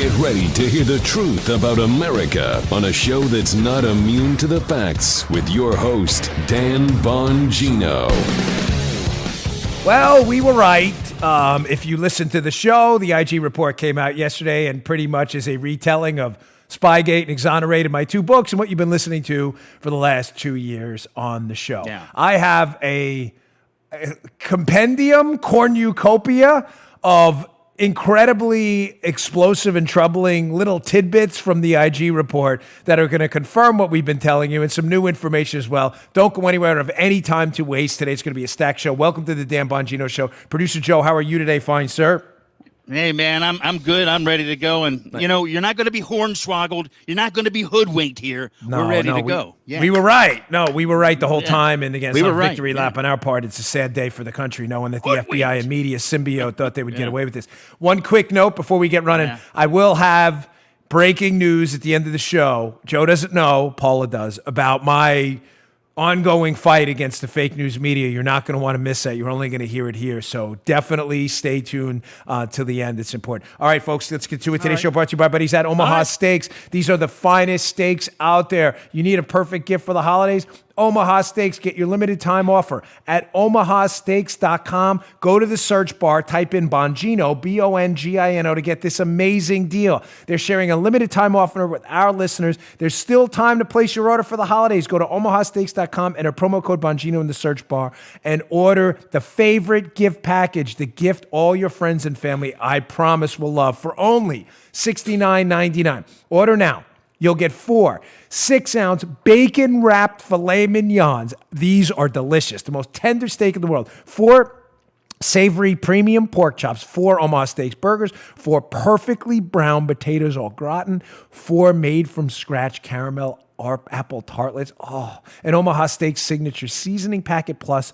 Get ready to hear the truth about America on a show that's not immune to the facts with your host, Dan Bongino. Well, we were right. If you listen to the show, the IG report came out yesterday and pretty much is a retelling of Spygate and Exonerated, my two books, and what you've been listening to for the last 2 years on the show. Yeah. I have a compendium cornucopia of incredibly explosive and troubling little tidbits from the IG report that are going to confirm what we've been telling you and some new information as well. Don't go anywhere. I don't have any time to waste. Today's going to be a stacked show. Welcome to the Dan Bongino Show. Producer Joe, how are you today? Fine, sir. Hey, man, I'm good. I'm ready to go. And, you know, you're not going to be hornswoggled. You're not going to be hoodwinked here. We're ready to go. Yeah. We were right. No, we were right the whole time. And again, it's not a victory lap on our part. It's a sad day for the country knowing that the FBI and media symbiote thought they would get away with this. One quick note before we get running. Yeah. I will have breaking news at the end of the show. Joe doesn't know, Paula does, about my ongoing fight against the fake news media. You're not going to want to miss that. You're only going to hear it here. So definitely stay tuned till the end. It's important. All right, folks, let's get to it. Today's show brought to you by buddies at Omaha Steaks. These are the finest steaks out there. You need a perfect gift for the holidays? Omaha Steaks. Get your limited time offer at omahasteaks.com. Go to the search bar, type in Bongino, Bongino, to get this amazing deal. They're sharing a limited time offer with our listeners. There's still time to place your order for the holidays. Go to omahasteaks.com, enter promo code Bongino in the search bar, and order the favorite gift package, the gift all your friends and family, I promise, will love, for only $69.99. Order now. You'll get 4 6-ounce bacon-wrapped filet mignons. These are delicious. The most tender steak in the world. 4 savory premium pork chops, 4 Omaha Steaks burgers, 4 perfectly brown potatoes au gratin, 4 made-from-scratch caramel apple tartlets. An Omaha Steaks signature seasoning packet plus,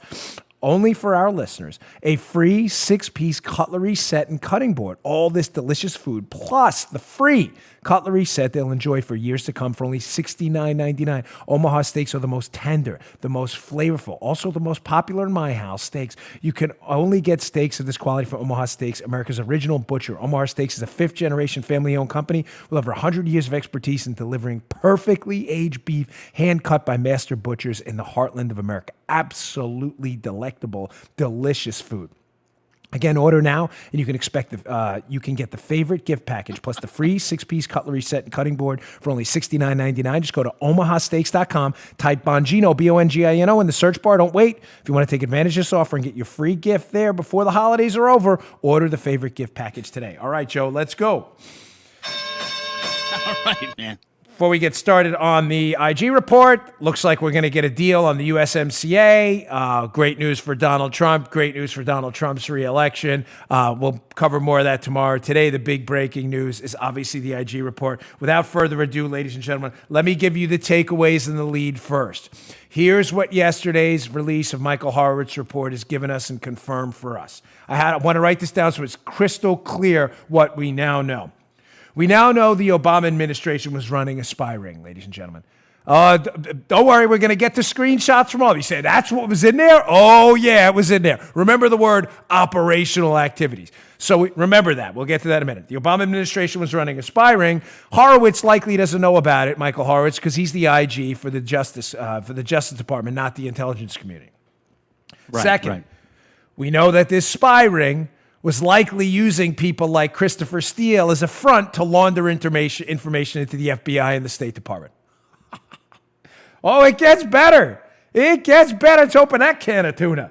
only for our listeners, a free 6-piece cutlery set and cutting board. All this delicious food, plus the free cutlery set they'll enjoy for years to come for only $69.99. Omaha Steaks are the most tender, the most flavorful, also the most popular in my house steaks. You can only get steaks of this quality from Omaha Steaks, America's original butcher. Omaha Steaks is a 5th-generation family-owned company with over 100 years of expertise in delivering perfectly aged beef, hand-cut by master butchers in the heartland of America. Absolutely delectable, delicious food. Again, order now, and you can you can get the favorite gift package plus the free 6-piece cutlery set and cutting board for only $69.99. Just go to omahasteaks.com, type Bongino, Bongino, in the search bar. Don't wait. If you want to take advantage of this offer and get your free gift there before the holidays are over, order the favorite gift package today. All right, Joe, let's go. All right, man. Before we get started on the IG report, looks like we're going to get a deal on the USMCA. Great news for Donald Trump. Great news for Donald Trump's reelection. We'll cover more of that tomorrow. Today, the big breaking news is obviously the IG report. Without further ado, ladies and gentlemen, let me give you the takeaways and the lead first. Here's what yesterday's release of Michael Horowitz's report has given us and confirmed for us. I want to write this down so it's crystal clear what we now know. We now know the Obama administration was running a spy ring, ladies and gentlemen. Don't worry, we're going to get the screenshots from all of you. Say, that's what was in there? Oh, yeah, it was in there. Remember the word operational activities. So remember that. We'll get to that in a minute. The Obama administration was running a spy ring. Horowitz likely doesn't know about it, Michael Horowitz, because he's the IG for the Justice Department, not the intelligence community. Right, Second, we know that this spy ring was likely using people like Christopher Steele as a front to launder information into the FBI and the State Department. Oh, it gets better. It gets better. Let's open that can of tuna.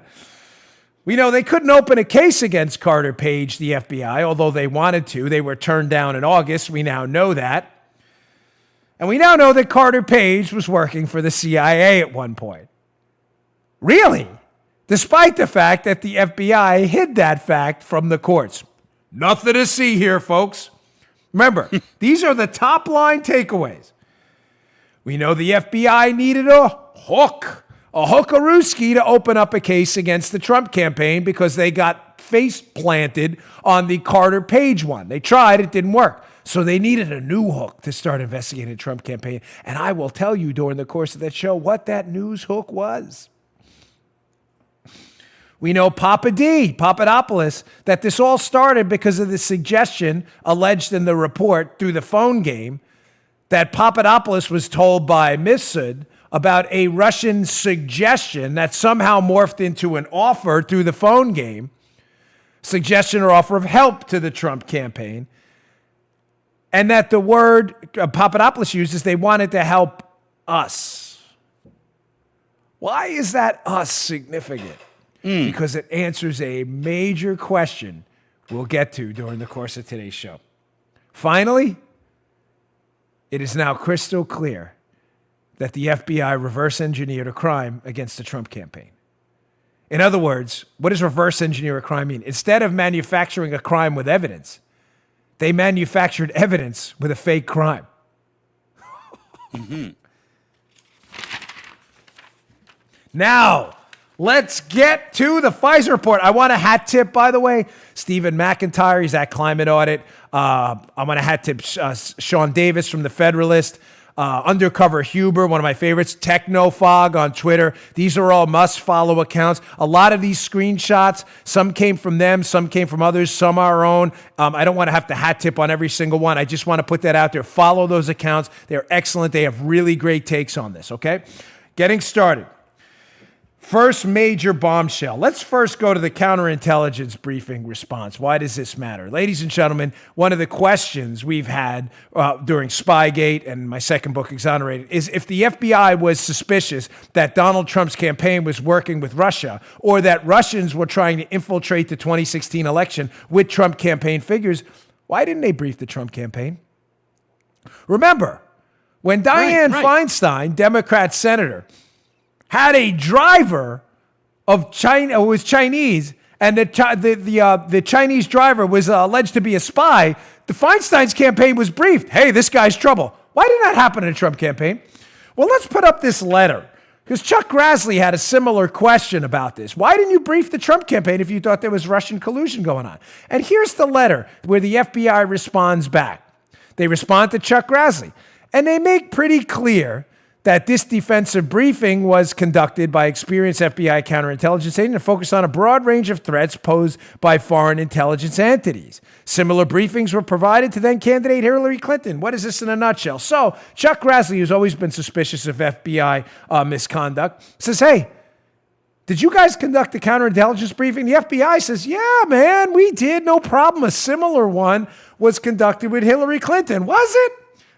We know they couldn't open a case against Carter Page, the FBI, although they wanted to. They were turned down in August. We now know that. And we now know that Carter Page was working for the CIA at one point. Really? Despite the fact that the FBI hid that fact from the courts. Nothing to see here, folks. Remember, these are the top line takeaways. We know the FBI needed a hookarooski to open up a case against the Trump campaign because they got face planted on the Carter Page one. They tried, it didn't work. So they needed a new hook to start investigating the Trump campaign. And I will tell you during the course of that show what that news hook was. We know Papadopoulos, that this all started because of the suggestion alleged in the report through the phone game that Papadopoulos was told by Mifsud about a Russian suggestion that somehow morphed into an offer through the phone game, suggestion or offer of help to the Trump campaign, and that the word Papadopoulos uses, they wanted to help us. Why is that us significant? Because it answers a major question we'll get to during the course of today's show. Finally, it is now crystal clear that the FBI reverse engineered a crime against the Trump campaign. In other words, what does reverse engineer a crime mean? Instead of manufacturing a crime with evidence, they manufactured evidence with a fake crime. Now, let's get to the Pfizer report. I want a hat tip, by the way. Stephen McIntyre, he's at Climate Audit. I want a hat tip Sean Davis from The Federalist. Undercover Huber, one of my favorites. Technofog on Twitter. These are all must-follow accounts. A lot of these screenshots, some came from them, some came from others, some are our own. I don't want to have to hat tip on every single one. I just want to put that out there. Follow those accounts. They're excellent. They have really great takes on this, okay? Getting started. First major bombshell. Let's first go to the counterintelligence briefing response. Why does this matter? Ladies and gentlemen, one of the questions we've had during Spygate and my second book, Exonerated, is if the FBI was suspicious that Donald Trump's campaign was working with Russia or that Russians were trying to infiltrate the 2016 election with Trump campaign figures, why didn't they brief the Trump campaign? Remember, when Dianne Feinstein, Democrat senator, had a driver of China who was Chinese, and the Chinese driver was alleged to be a spy, the Feinstein's campaign was briefed. Hey, this guy's trouble. Why did that happen in the Trump campaign? Well, let's put up this letter, because Chuck Grassley had a similar question about this. Why didn't you brief the Trump campaign if you thought there was Russian collusion going on? And here's the letter where the FBI responds back. They respond to Chuck Grassley, and they make pretty clear that this defensive briefing was conducted by experienced FBI counterintelligence agents and focused on a broad range of threats posed by foreign intelligence entities. Similar briefings were provided to then candidate Hillary Clinton. What is this in a nutshell? So Chuck Grassley, who's always been suspicious of FBI misconduct, says, hey, did you guys conduct a counterintelligence briefing? The FBI says, yeah, man, we did. No problem. A similar one was conducted with Hillary Clinton. Was it?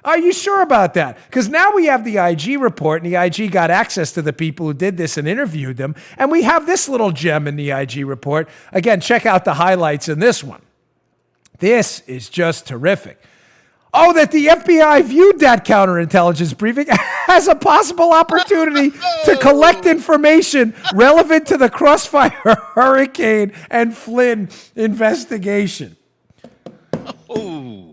Are you sure about that? Because now we have the IG report, and the IG got access to the people who did this and interviewed them. And we have this little gem in the IG report. Again, check out the highlights in this one. This is just terrific. Oh, that the FBI viewed that counterintelligence briefing as a possible opportunity to collect information relevant to the Crossfire Hurricane and Flynn investigation. Oh.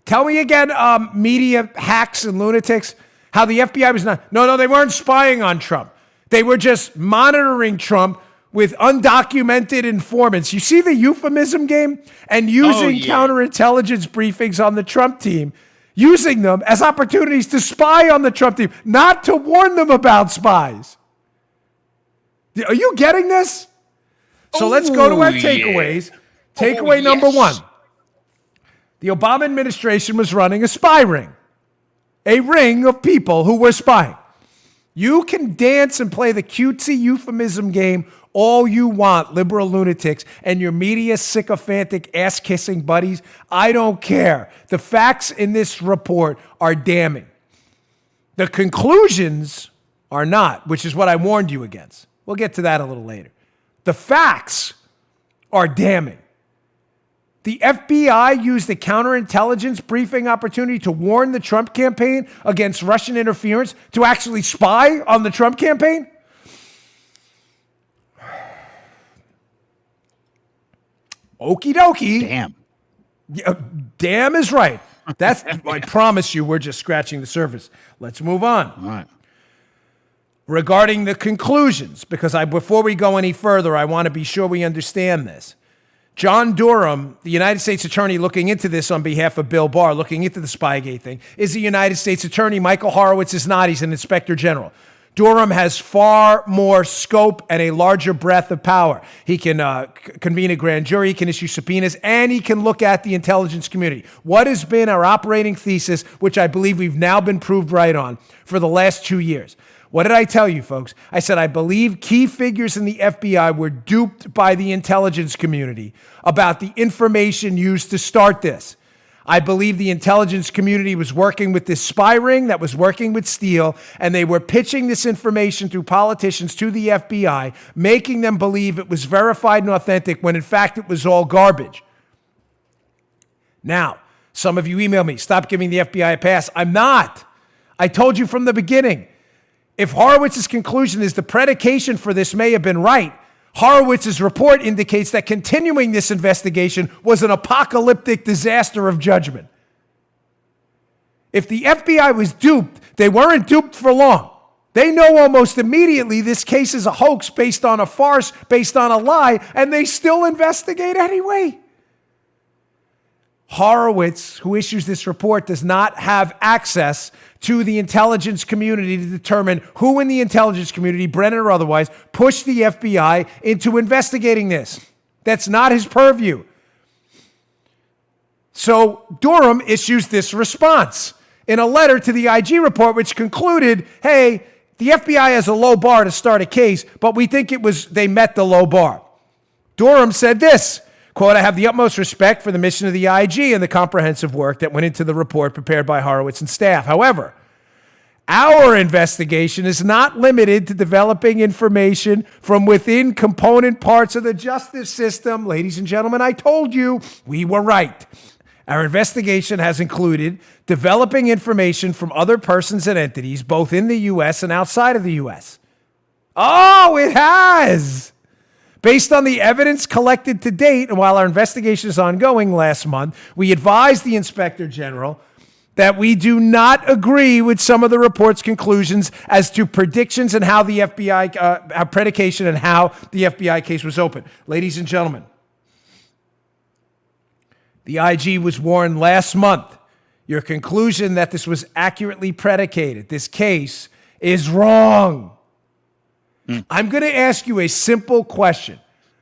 Tell me again, media hacks and lunatics, how the FBI was not. No, they weren't spying on Trump. They were just monitoring Trump with undocumented informants. You see the euphemism game? And using counterintelligence briefings on the Trump team, using them as opportunities to spy on the Trump team, not to warn them about spies. Are you getting this? So let's go to our takeaways. Takeaway number one. The Obama administration was running a spy ring, a ring of people who were spying. You can dance and play the cutesy euphemism game all you want, liberal lunatics and your media sycophantic ass-kissing buddies. I don't care. The facts in this report are damning. The conclusions are not, which is what I warned you against. We'll get to that a little later. The facts are damning. The FBI used the counterintelligence briefing opportunity to warn the Trump campaign against Russian interference to actually spy on the Trump campaign? Okie dokie. Damn. Yeah, damn is right. That's, I promise you, we're just scratching the surface. Let's move on. All right. Regarding the conclusions, because before we go any further, I want to be sure we understand this. John Durham, the United States attorney looking into this on behalf of Bill Barr, looking into the Spygate thing, is the United States attorney. Michael Horowitz is not. He's an inspector general. Durham has far more scope and a larger breadth of power. He can convene a grand jury, he can issue subpoenas, and he can look at the intelligence community. What has been our operating thesis, which I believe we've now been proved right on for the last 2 years? What did I tell you, folks? I said I believe key figures in the FBI were duped by the intelligence community about the information used to start this. I believe the intelligence community was working with this spy ring that was working with Steele, and they were pitching this information through politicians to the FBI, making them believe it was verified and authentic when in fact it was all garbage. Now, some of you email me, stop giving the FBI a pass. I'm not. I told you from the beginning. If Horowitz's conclusion is the predication for this may have been right, Horowitz's report indicates that continuing this investigation was an apocalyptic disaster of judgment. If the FBI was duped, they weren't duped for long. They know almost immediately this case is a hoax based on a farce, based on a lie, and they still investigate anyway. Horowitz, who issues this report, does not have access to the intelligence community to determine who in the intelligence community, Brennan or otherwise, pushed the FBI into investigating this. That's not his purview. So Durham issues this response in a letter to the IG report, which concluded, hey, the FBI has a low bar to start a case, but we think they met the low bar. Durham said this, quote, I have the utmost respect for the mission of the IG and the comprehensive work that went into the report prepared by Horowitz and staff. However, our investigation is not limited to developing information from within component parts of the justice system. Ladies and gentlemen, I told you we were right. Our investigation has included developing information from other persons and entities, both in the U.S. and outside of the U.S. Oh, it has. Based on the evidence collected to date, and while our investigation is ongoing last month, we advised the Inspector General that we do not agree with some of the report's conclusions as to predictions and how the FBI, predication and how the FBI case was opened. Ladies and gentlemen, the IG was warned last month. Your conclusion that this was accurately predicated, this case, is wrong. I'm going to ask you a simple question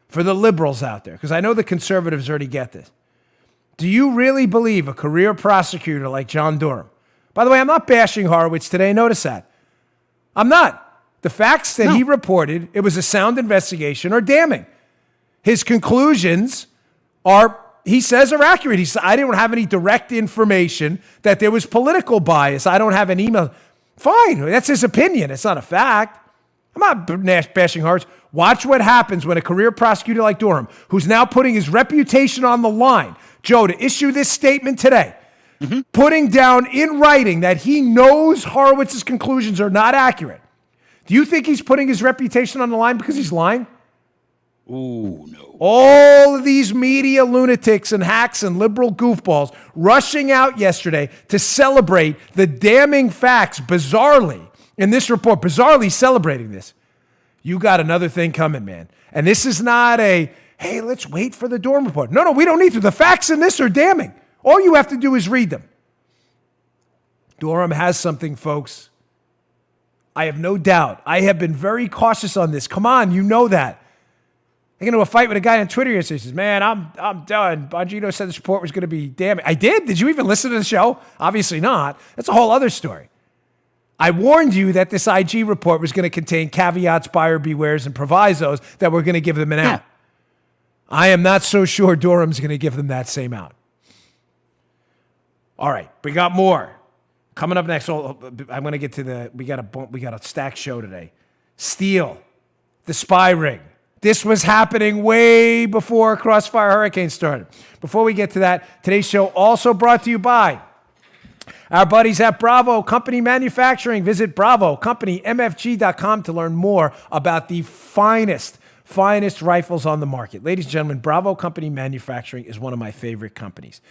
for the liberals out there, because I know the conservatives already get this. Do you really believe a career prosecutor like John Durham? By the way, I'm not bashing Horowitz today. Notice that. I'm not. The facts that he reported, it was a sound investigation, are damning. His conclusions are, he says, are accurate. He said, I didn't have any direct information that there was political bias. I don't have an email. Fine. That's his opinion. It's not a fact. I'm not bashing Horowitz. Watch what happens when a career prosecutor like Durham, who's now putting his reputation on the line, Joe, to issue this statement today, putting down in writing that he knows Horowitz's conclusions are not accurate. Do you think he's putting his reputation on the line because he's lying? Oh, no. All of these media lunatics and hacks and liberal goofballs rushing out yesterday to celebrate the damning facts, bizarrely, in this report, bizarrely celebrating this. You got another thing coming, man. And this is not a, hey, let's wait for the Durham report. No, we don't need to. The facts in this are damning. All you have to do is read them. Durham has something, folks. I have no doubt. I have been very cautious on this. Come on, you know that. I got into a fight with a guy on Twitter yesterday. He says, man, I'm done. Bongino said this report was going to be damning. I did? Did you even listen to the show? Obviously not. That's a whole other story. I warned you that this IG report was going to contain caveats, buyer bewares, and provisos that were going to give them an out. I am not so sure Durham's going to give them that same out. All right, we got more. Coming up next, I'm going to get to we got a stacked show today. Steele, the spy ring. This was happening way before Crossfire Hurricane started. Before we get to that, today's show also brought to you by our buddies at Bravo Company Manufacturing. Visit BravoCompanyMFG.com to learn more about the finest rifles on the market. Ladies and gentlemen, Bravo Company Manufacturing is one of my favorite companies.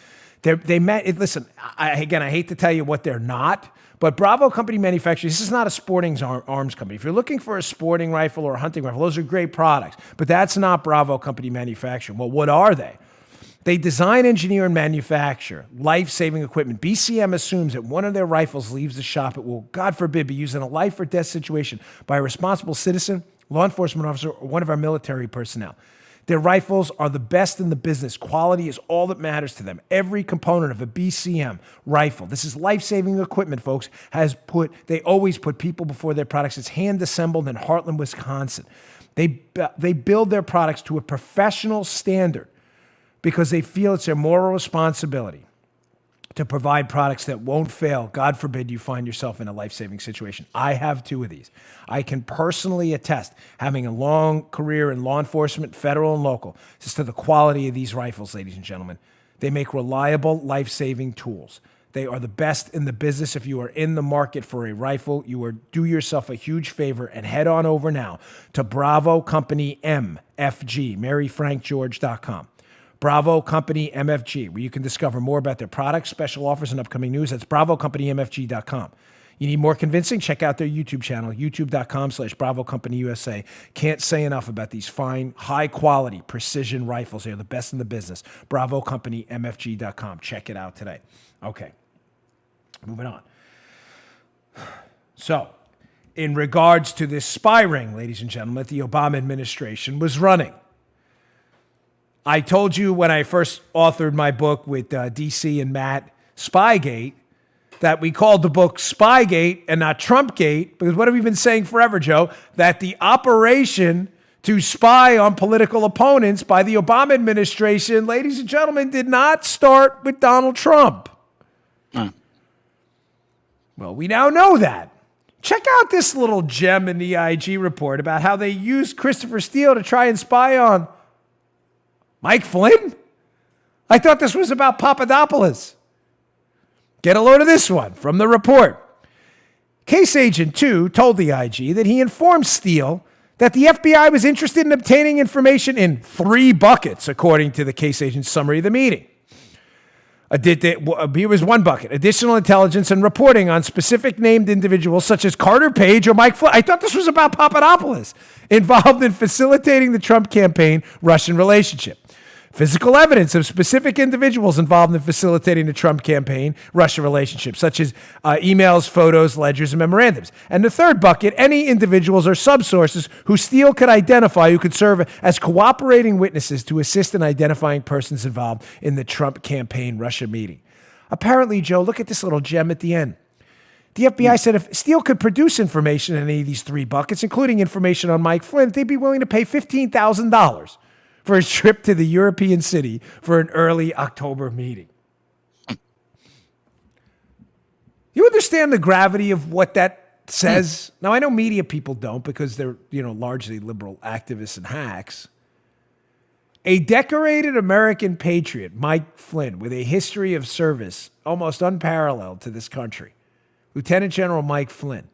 Listen, I hate to tell you what they're not, but Bravo Company Manufacturing, this is not a sporting arms company. If you're looking for a sporting rifle or a hunting rifle, those are great products, but that's not Bravo Company Manufacturing. Well, what are they? They design, engineer, and manufacture life-saving equipment. BCM assumes that one of their rifles leaves the shop, it will, God forbid, be used in a life or death situation by a responsible citizen, law enforcement officer, or one of our military personnel. Their rifles are the best in the business. Quality is all that matters to them. Every component of a BCM rifle, this is life-saving equipment, folks, they always put people before their products. It's hand-assembled in Heartland, Wisconsin. They build their products to a professional standard because they feel it's their moral responsibility to provide products that won't fail. God forbid you find yourself in a life-saving situation. I have 2 of these. I can personally attest, having a long career in law enforcement, federal and local, as to the quality of these rifles, ladies and gentlemen. They make reliable, life-saving tools. They are the best in the business. If you are in the market for a rifle, do yourself a huge favor and head on over now to Bravo Company MFG, MaryFrankGeorge.com. Bravo Company MFG, where you can discover more about their products, special offers, and upcoming news. That's BravoCompanyMFG.com. You need more convincing? Check out their YouTube channel, youtube.com/BravoCompanyUSA. Can't say enough about these fine, high-quality, precision rifles. They're the best in the business. BravoCompanyMFG.com. Check it out today. Okay, moving on. So, in regards to this spy ring, ladies and gentlemen, that the Obama administration was running, I told you when I first authored my book with DC and Matt, Spygate, that we called the book Spygate and not Trumpgate, because what have we been saying forever, Joe? That the operation to spy on political opponents by the Obama administration, ladies and gentlemen, did not start with Donald Trump. Well, we now know that. Check out this little gem in the IG report about how they used Christopher Steele to try and spy on Mike Flynn? I thought this was about Papadopoulos. Get a load of this one from the report. Case Agent 2 told the IG that he informed Steele that the FBI was interested in obtaining information in 3 buckets, according to the case agent's summary of the meeting. Here was 1 bucket: additional intelligence and reporting on specific named individuals such as Carter Page or Mike Flynn. I thought this was about Papadopoulos, involved in facilitating the Trump campaign-Russian relationship. Physical evidence of specific individuals involved in facilitating the Trump campaign-Russia relationship, such as emails, photos, ledgers, and memorandums. And the 3rd bucket, any individuals or subsources who Steele could identify who could serve as cooperating witnesses to assist in identifying persons involved in the Trump campaign-Russia meeting. Apparently, Joe, look at this little gem at the end. The FBI said if Steele could produce information in any of these 3 buckets, including information on Mike Flynn, they'd be willing to pay $15,000 for a trip to the European city for an early October meeting. You understand the gravity of what that says? Now, I know media people don't because they're, largely liberal activists and hacks. A decorated American patriot, Mike Flynn, with a history of service almost unparalleled to this country, Lieutenant General Mike Flynn.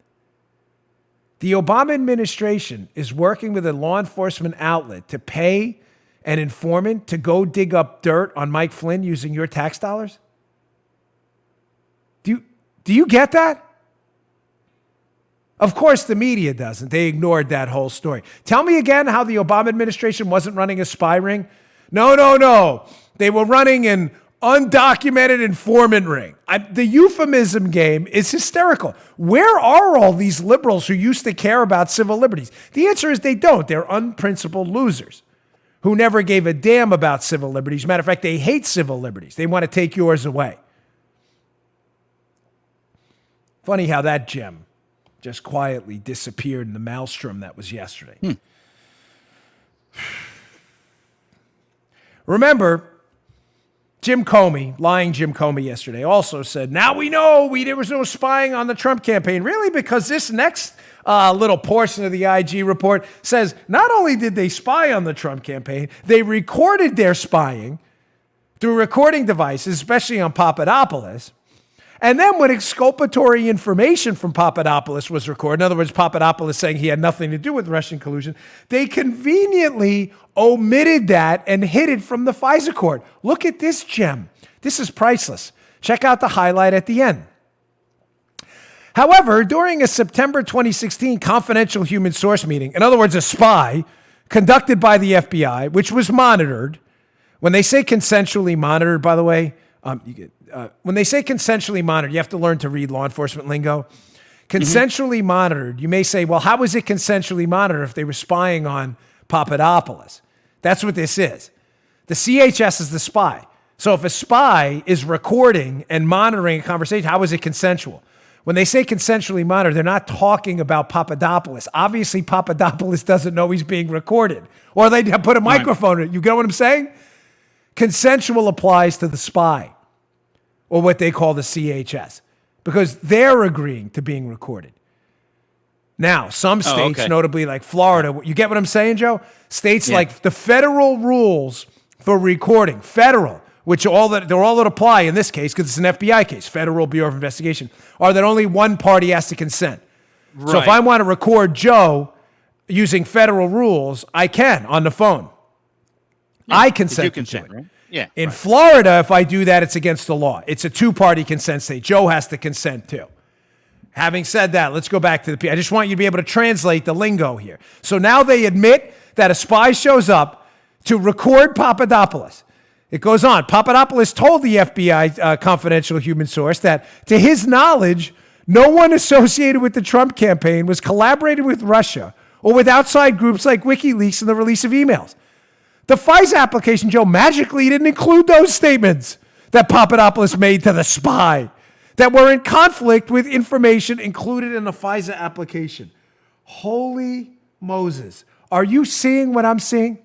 The Obama administration is working with a law enforcement outlet to pay an informant to go dig up dirt on Mike Flynn using your tax dollars? Do you get that? Of course, the media doesn't. They ignored that whole story. Tell me again how the Obama administration wasn't running a spy ring. No. They were running an undocumented informant ring. The euphemism game is hysterical. Where are all these liberals who used to care about civil liberties? The answer is they don't. They're unprincipled losers who never gave a damn about civil liberties. Matter of fact, they hate civil liberties. They want to take yours away. Funny how that gem just quietly disappeared in the maelstrom that was yesterday. Remember, lying Jim Comey yesterday also said, now we know there was no spying on the Trump campaign. Really? Because this next little portion of the IG report says not only did they spy on the Trump campaign, they recorded their spying through recording devices, especially on Papadopoulos. And then when exculpatory information from Papadopoulos was recorded, in other words, Papadopoulos saying he had nothing to do with Russian collusion, they conveniently omitted that and hid it from the FISA court. Look at this gem. This is priceless. Check out the highlight at the end. However, during a September 2016 confidential human source meeting, in other words, a spy, conducted by the FBI, which was monitored, When they say consensually monitored, by the way, when they say consensually monitored, you have to learn to read law enforcement lingo. Consensually monitored, you may say, well, how was it consensually monitored if they were spying on Papadopoulos? That's what this is. The CHS is the spy. So if a spy is recording and monitoring a conversation, how is it consensual? When they say consensually monitored, they're not talking about Papadopoulos. Obviously, Papadopoulos doesn't know he's being recorded, or they put a microphone in it. You get what I'm saying? Consensual applies to the spy, or what they call the CHS, because they're agreeing to being recorded. Now, some states, notably like Florida, you get what I'm saying, Joe? States like the federal rules for recording, which they're all that apply in this case because it's an FBI case, Federal Bureau of Investigation, are that only one party has to consent. Right. So if I want to record Joe using federal rules, I can on the phone. Yeah, I consent to it. Right? Yeah. In Florida, if I do that, it's against the law. It's a two-party consent state. Joe has to consent too. Having said that, let's go back to I just want you to be able to translate the lingo here. So now they admit that a spy shows up to record Papadopoulos. It goes on. Papadopoulos told the FBI confidential human source that, to his knowledge, no one associated with the Trump campaign was collaborating with Russia or with outside groups like WikiLeaks in the release of emails. The FISA application, Joe, magically didn't include those statements that Papadopoulos made to the spy that were in conflict with information included in the FISA application. Holy Moses. Are you seeing what I'm seeing?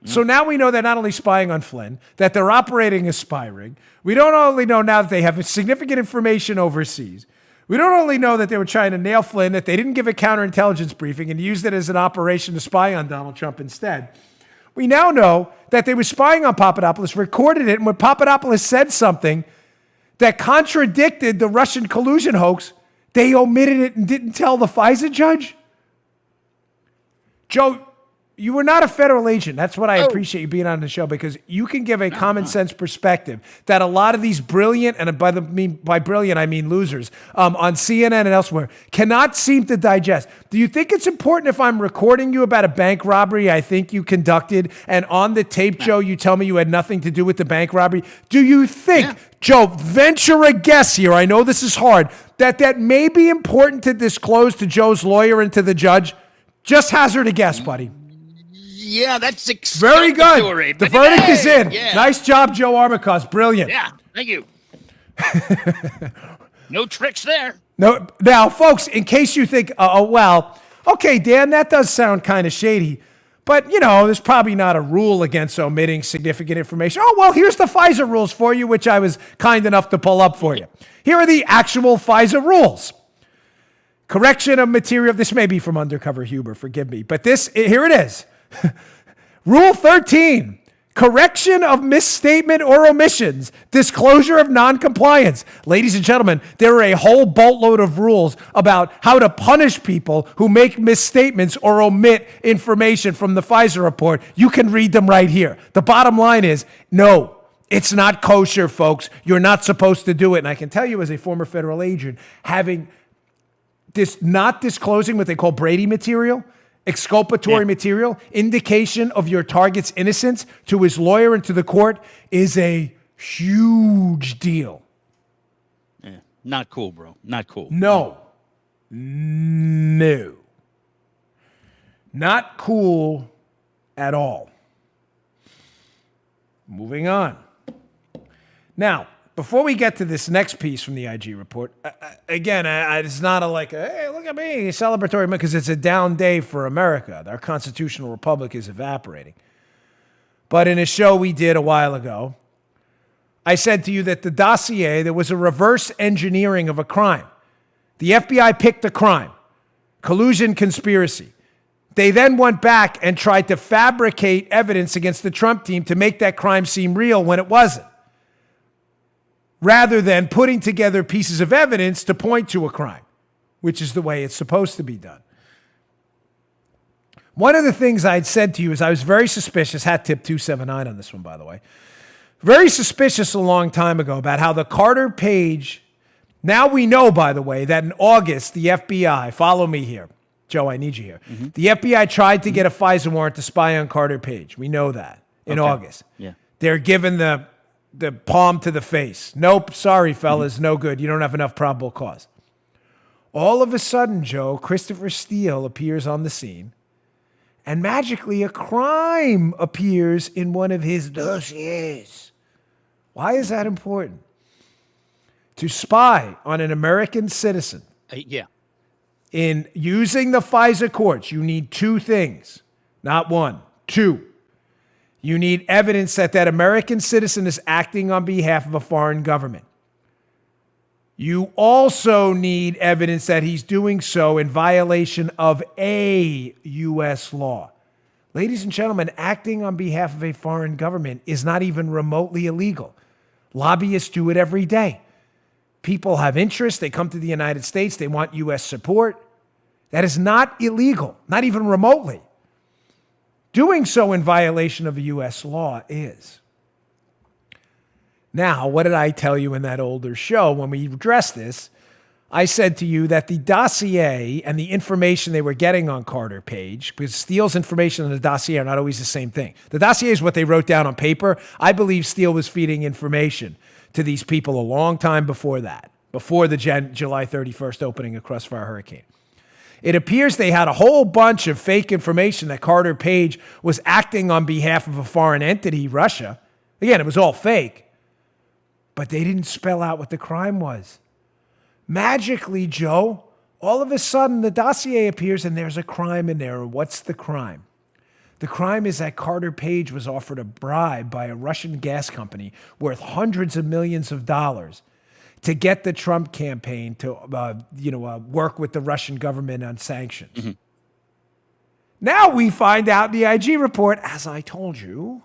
So now we know they're not only spying on Flynn, that they're operating a spy ring. We don't only know now that they have significant information overseas. We don't only know that they were trying to nail Flynn, that they didn't give a counterintelligence briefing and used it as an operation to spy on Donald Trump instead. We now know that they were spying on Papadopoulos, recorded it, and when Papadopoulos said something that contradicted the Russian collusion hoax, they omitted it and didn't tell the FISA judge? Joe, you were not a federal agent. That's what I appreciate you being on the show, because you can give a common sense perspective that a lot of these brilliant, and by brilliant I mean losers, on CNN and elsewhere, cannot seem to digest. Do you think it's important if I'm recording you about a bank robbery I think you conducted, and on the tape, Joe, you tell me you had nothing to do with the bank robbery? Do you think, Joe, venture a guess here, I know this is hard, that may be important to disclose to Joe's lawyer and to the judge? Just hazard a guess, buddy. Yeah, that's very good. The verdict is in. Yeah. Nice job, Joe Armacost. Brilliant. Yeah, thank you. No tricks there. No. Now, folks, in case you think, okay, Dan, that does sound kind of shady, but, there's probably not a rule against omitting significant information. Oh, well, here's the FISA rules for you, which I was kind enough to pull up for you. Here are the actual FISA rules. Correction of material. This may be from Undercover Humor, forgive me, but here it is. Rule 13, correction of misstatement or omissions, disclosure of noncompliance. Ladies and gentlemen, there are a whole boatload of rules about how to punish people who make misstatements or omit information from the FISA report. You can read them right here. The bottom line is, no, it's not kosher, folks. You're not supposed to do it. And I can tell you, as a former federal agent, having not disclosing what they call Brady material, exculpatory material, indication of your target's innocence to his lawyer and to the court is a huge deal. Yeah. Not cool, bro. Not cool. No. Not cool at all. Moving on. Now, before we get to this next piece from the IG report, again, it's not hey, look at me, celebratory, because it's a down day for America. Our constitutional republic is evaporating. But in a show we did a while ago, I said to you that the dossier, there was a reverse engineering of a crime. The FBI picked a crime, collusion conspiracy. They then went back and tried to fabricate evidence against the Trump team to make that crime seem real when it wasn't, rather than putting together pieces of evidence to point to a crime, which is the way it's supposed to be done. One of the things I'd said to you is I was very suspicious, hat tip 279 on this one, by the way, very suspicious a long time ago about how the Carter Page, now we know, by the way, that in August, the FBI, follow me here, Joe, I need you here. The FBI tried to get a FISA warrant to spy on Carter Page. We know that. in August. Yeah. They're given the palm to the face. Nope, sorry, fellas, no good. You don't have enough probable cause. All of a sudden, Joe, Christopher Steele appears on the scene, and magically a crime appears in one of his dossiers. Why is that important? To spy on an American citizen. Yeah. In using the FISA courts, you need two things, not one, two. You need evidence that that American citizen is acting on behalf of a foreign government. You also need evidence that he's doing so in violation of a U.S. law. Ladies and gentlemen, acting on behalf of a foreign government is not even remotely illegal. Lobbyists do it every day. People have interest. They come to the United States. They want U.S. support. That is not illegal, not even remotely. Doing so in violation of a U.S. law is. Now, what did I tell you in that older show when we addressed this? I said to you that the dossier and the information they were getting on Carter Page, because Steele's information and the dossier are not always the same thing. The dossier is what they wrote down on paper. I believe Steele was feeding information to these people a long time before that, before the July 31st opening of Crossfire Hurricane. It appears they had a whole bunch of fake information that Carter Page was acting on behalf of a foreign entity, Russia. Again, it was all fake. But they didn't spell out what the crime was. Magically, Joe, all of a sudden the dossier appears and there's a crime in there. What's the crime? The crime is that Carter Page was offered a bribe by a Russian gas company worth hundreds of millions of dollars to get the Trump campaign to work with the Russian government on sanctions. Mm-hmm. Now we find out in the IG report, as I told you,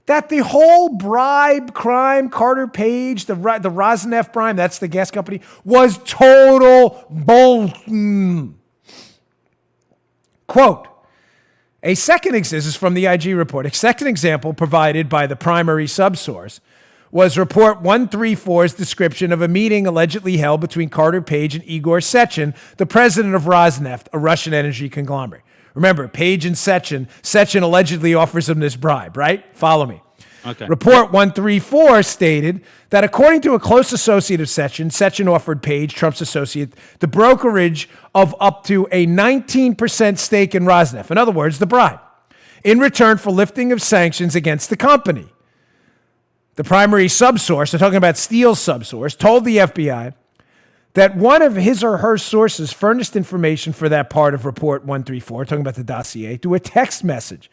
that the whole bribe crime, Carter Page, the Rosneft bribe, that's the gas company, was total bull. Quote, this is from the IG report. A second example provided by the primary subsource was Report 134's description of a meeting allegedly held between Carter Page and Igor Sechin, the president of Rosneft, a Russian energy conglomerate. Remember, Page and Sechin allegedly offers him this bribe, right? Follow me. Okay. Report 134 stated that according to a close associate of Sechin offered Page, Trump's associate, the brokerage of up to a 19% stake in Rosneft. In other words, the bribe, in return for lifting of sanctions against the company. The primary subsource, they're talking about Steele's subsource, told the FBI that one of his or her sources furnished information for that part of Report 134, talking about the dossier, through a text message,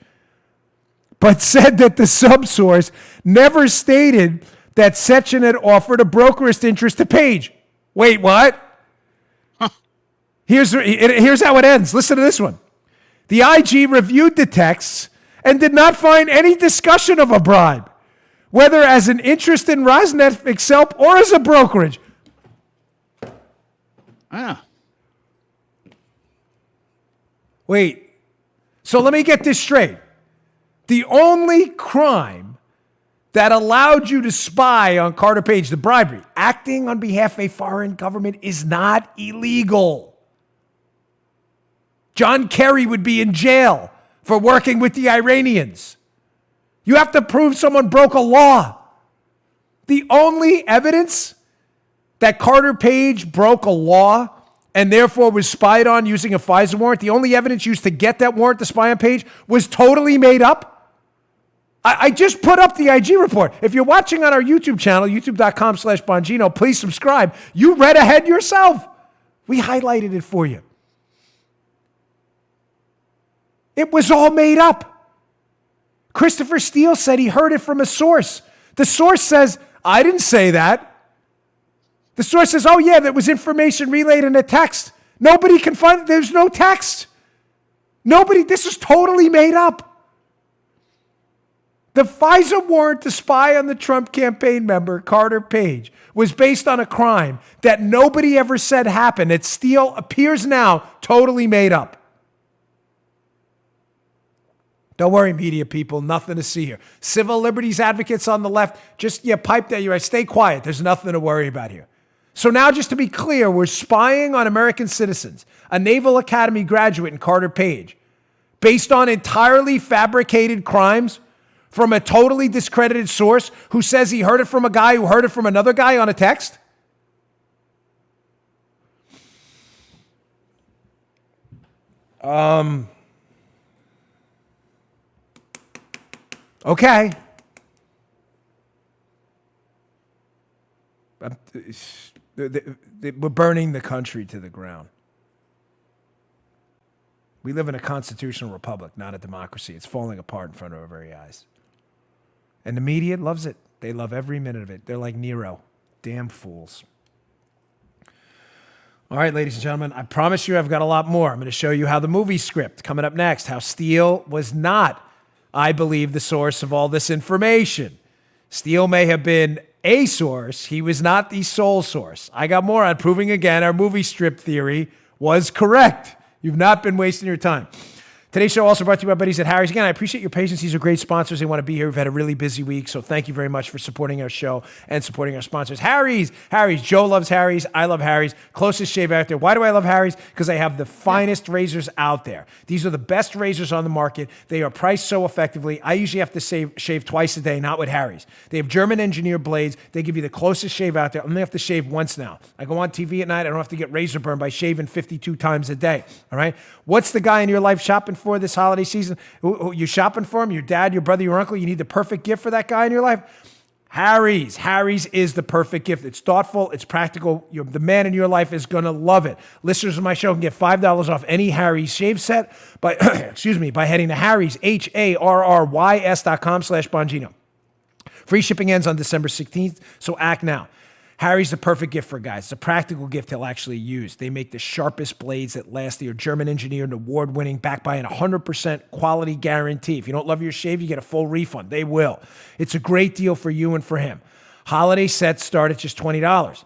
but said that the subsource never stated that Sechin had offered a brokerist interest to Page. Wait, what? Huh. Here's how it ends. Listen to this one. The IG reviewed the texts and did not find any discussion of a bribe, whether as an interest in Rosneft itself or as a brokerage. Ah. Wait. So let me get this straight. The only crime that allowed you to spy on Carter Page, the bribery, acting on behalf of a foreign government, is not illegal. John Kerry would be in jail for working with the Iranians. You have to prove someone broke a law. The only evidence that Carter Page broke a law and therefore was spied on using a FISA warrant, the only evidence used to get that warrant to spy on Page was totally made up. I just put up the IG report. If you're watching on our YouTube channel, youtube.com/Bongino, please subscribe. You read ahead yourself. We highlighted it for you. It was all made up. Christopher Steele said he heard it from a source. The source says, I didn't say that. The source says, oh yeah, that was information relayed in a text. Nobody can find it. There's no text. This is totally made up. The FISA warrant to spy on the Trump campaign member, Carter Page, was based on a crime that nobody ever said happened. It Steele appears now totally made up. Don't worry, media people, nothing to see here. Civil liberties advocates on the left, just pipe that. You're right. Stay quiet. There's nothing to worry about here. So now, just to be clear, we're spying on American citizens. A Naval Academy graduate in Carter Page based on entirely fabricated crimes from a totally discredited source who says he heard it from a guy who heard it from another guy on a text? Okay. We're burning the country to the ground. We live in a constitutional republic, not a democracy. It's falling apart in front of our very eyes. And the media loves it. They love every minute of it. They're like Nero. Damn fools. All right, ladies and gentlemen, I promise you I've got a lot more. I'm going to show you how the movie script, coming up next, how Steele was not, I believe, the source of all this information. Steele may have been a source. He was not the sole source. I got more on proving again our movie strip theory was correct. You've not been wasting your time. Today's show also brought to you by buddies at Harry's. Again, I appreciate your patience. These are great sponsors. They want to be here. We've had a really busy week, so thank you very much for supporting our show and supporting our sponsors. Harry's. Joe loves Harry's. I love Harry's. Closest shave out there. Why do I love Harry's? Because they have the finest razors out there. These are the best razors on the market. They are priced so effectively. I usually have to shave twice a day, not with Harry's. They have German engineered blades. They give you the closest shave out there. I only have to shave once now. I go on TV at night. I don't have to get razor burn by shaving 52 times a day. All right? What's the guy in your life shopping for this holiday season? Who you shopping for him? Your dad, your brother, your uncle? You need the perfect gift for that guy in your life? Harry's. Harry's is the perfect gift. It's thoughtful. It's practical. The man in your life is going to love it. Listeners of my show can get $5 off any Harry's shave set by, by heading to Harry's, HARRYS.com/Bongino. Free shipping ends on December 16th, so act now. Harry's the perfect gift for guys. It's a practical gift he'll actually use. They make the sharpest blades that last. They are German engineered, award-winning, backed by an 100% quality guarantee. If you don't love your shave, you get a full refund. They will. It's a great deal for you and for him. Holiday sets start at just $20.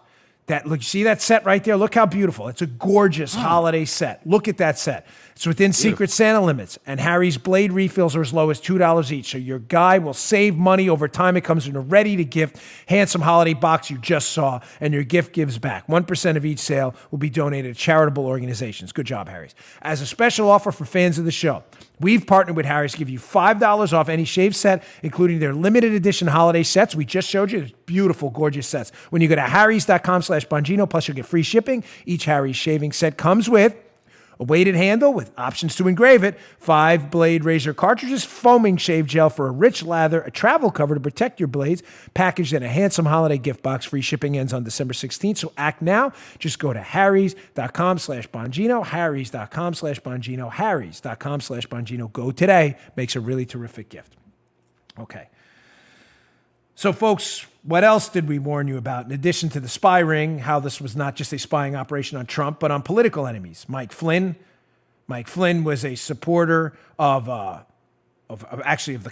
Look, see that set right there? Look how beautiful. It's a gorgeous holiday set. Look at that set. It's within Secret Santa limits, and Harry's blade refills are as low as $2 each. So your guy will save money over time. It comes in a ready-to-gift, handsome holiday box you just saw, and your gift gives back. 1% of each sale will be donated to charitable organizations. Good job, Harry's. As a special offer for fans of the show, we've partnered with Harry's to give you $5 off any shave set, including their limited edition holiday sets. We just showed you. It's beautiful, gorgeous sets. When you go to harrys.com/Bongino, plus you'll get free shipping. Each Harry's shaving set comes with a weighted handle with options to engrave it, 5-blade razor cartridges, foaming shave gel for a rich lather, a travel cover to protect your blades, packaged in a handsome holiday gift box. Free shipping ends on December 16th, so act now. Just go to harrys.com/Bongino, harrys.com/Bongino, harrys.com/Bongino. Go today. Makes a really terrific gift. Okay. So, folks, what else did we warn you about? In addition to the spy ring, how this was not just a spying operation on Trump, but on political enemies. Mike Flynn. Mike Flynn was a supporter of the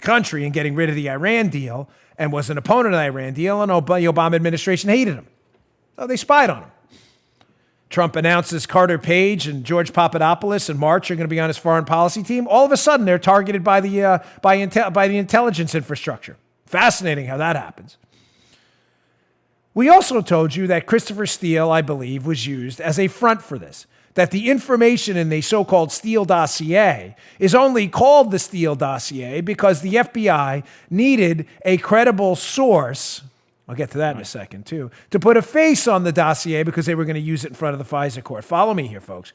country and getting rid of the Iran deal, and was an opponent of the Iran deal, and the Obama administration hated him. So they spied on him. Trump announces Carter Page and George Papadopoulos in March are going to be on his foreign policy team. All of a sudden, they're targeted by the intelligence infrastructure. Fascinating how that happens. We also told you that Christopher Steele, I believe, was used as a front for this. That the information in the so-called Steele dossier is only called the Steele dossier because the FBI needed a credible source, I'll get to that in a second too, to put a face on the dossier because they were going to use it in front of the FISA court. Follow me here, folks.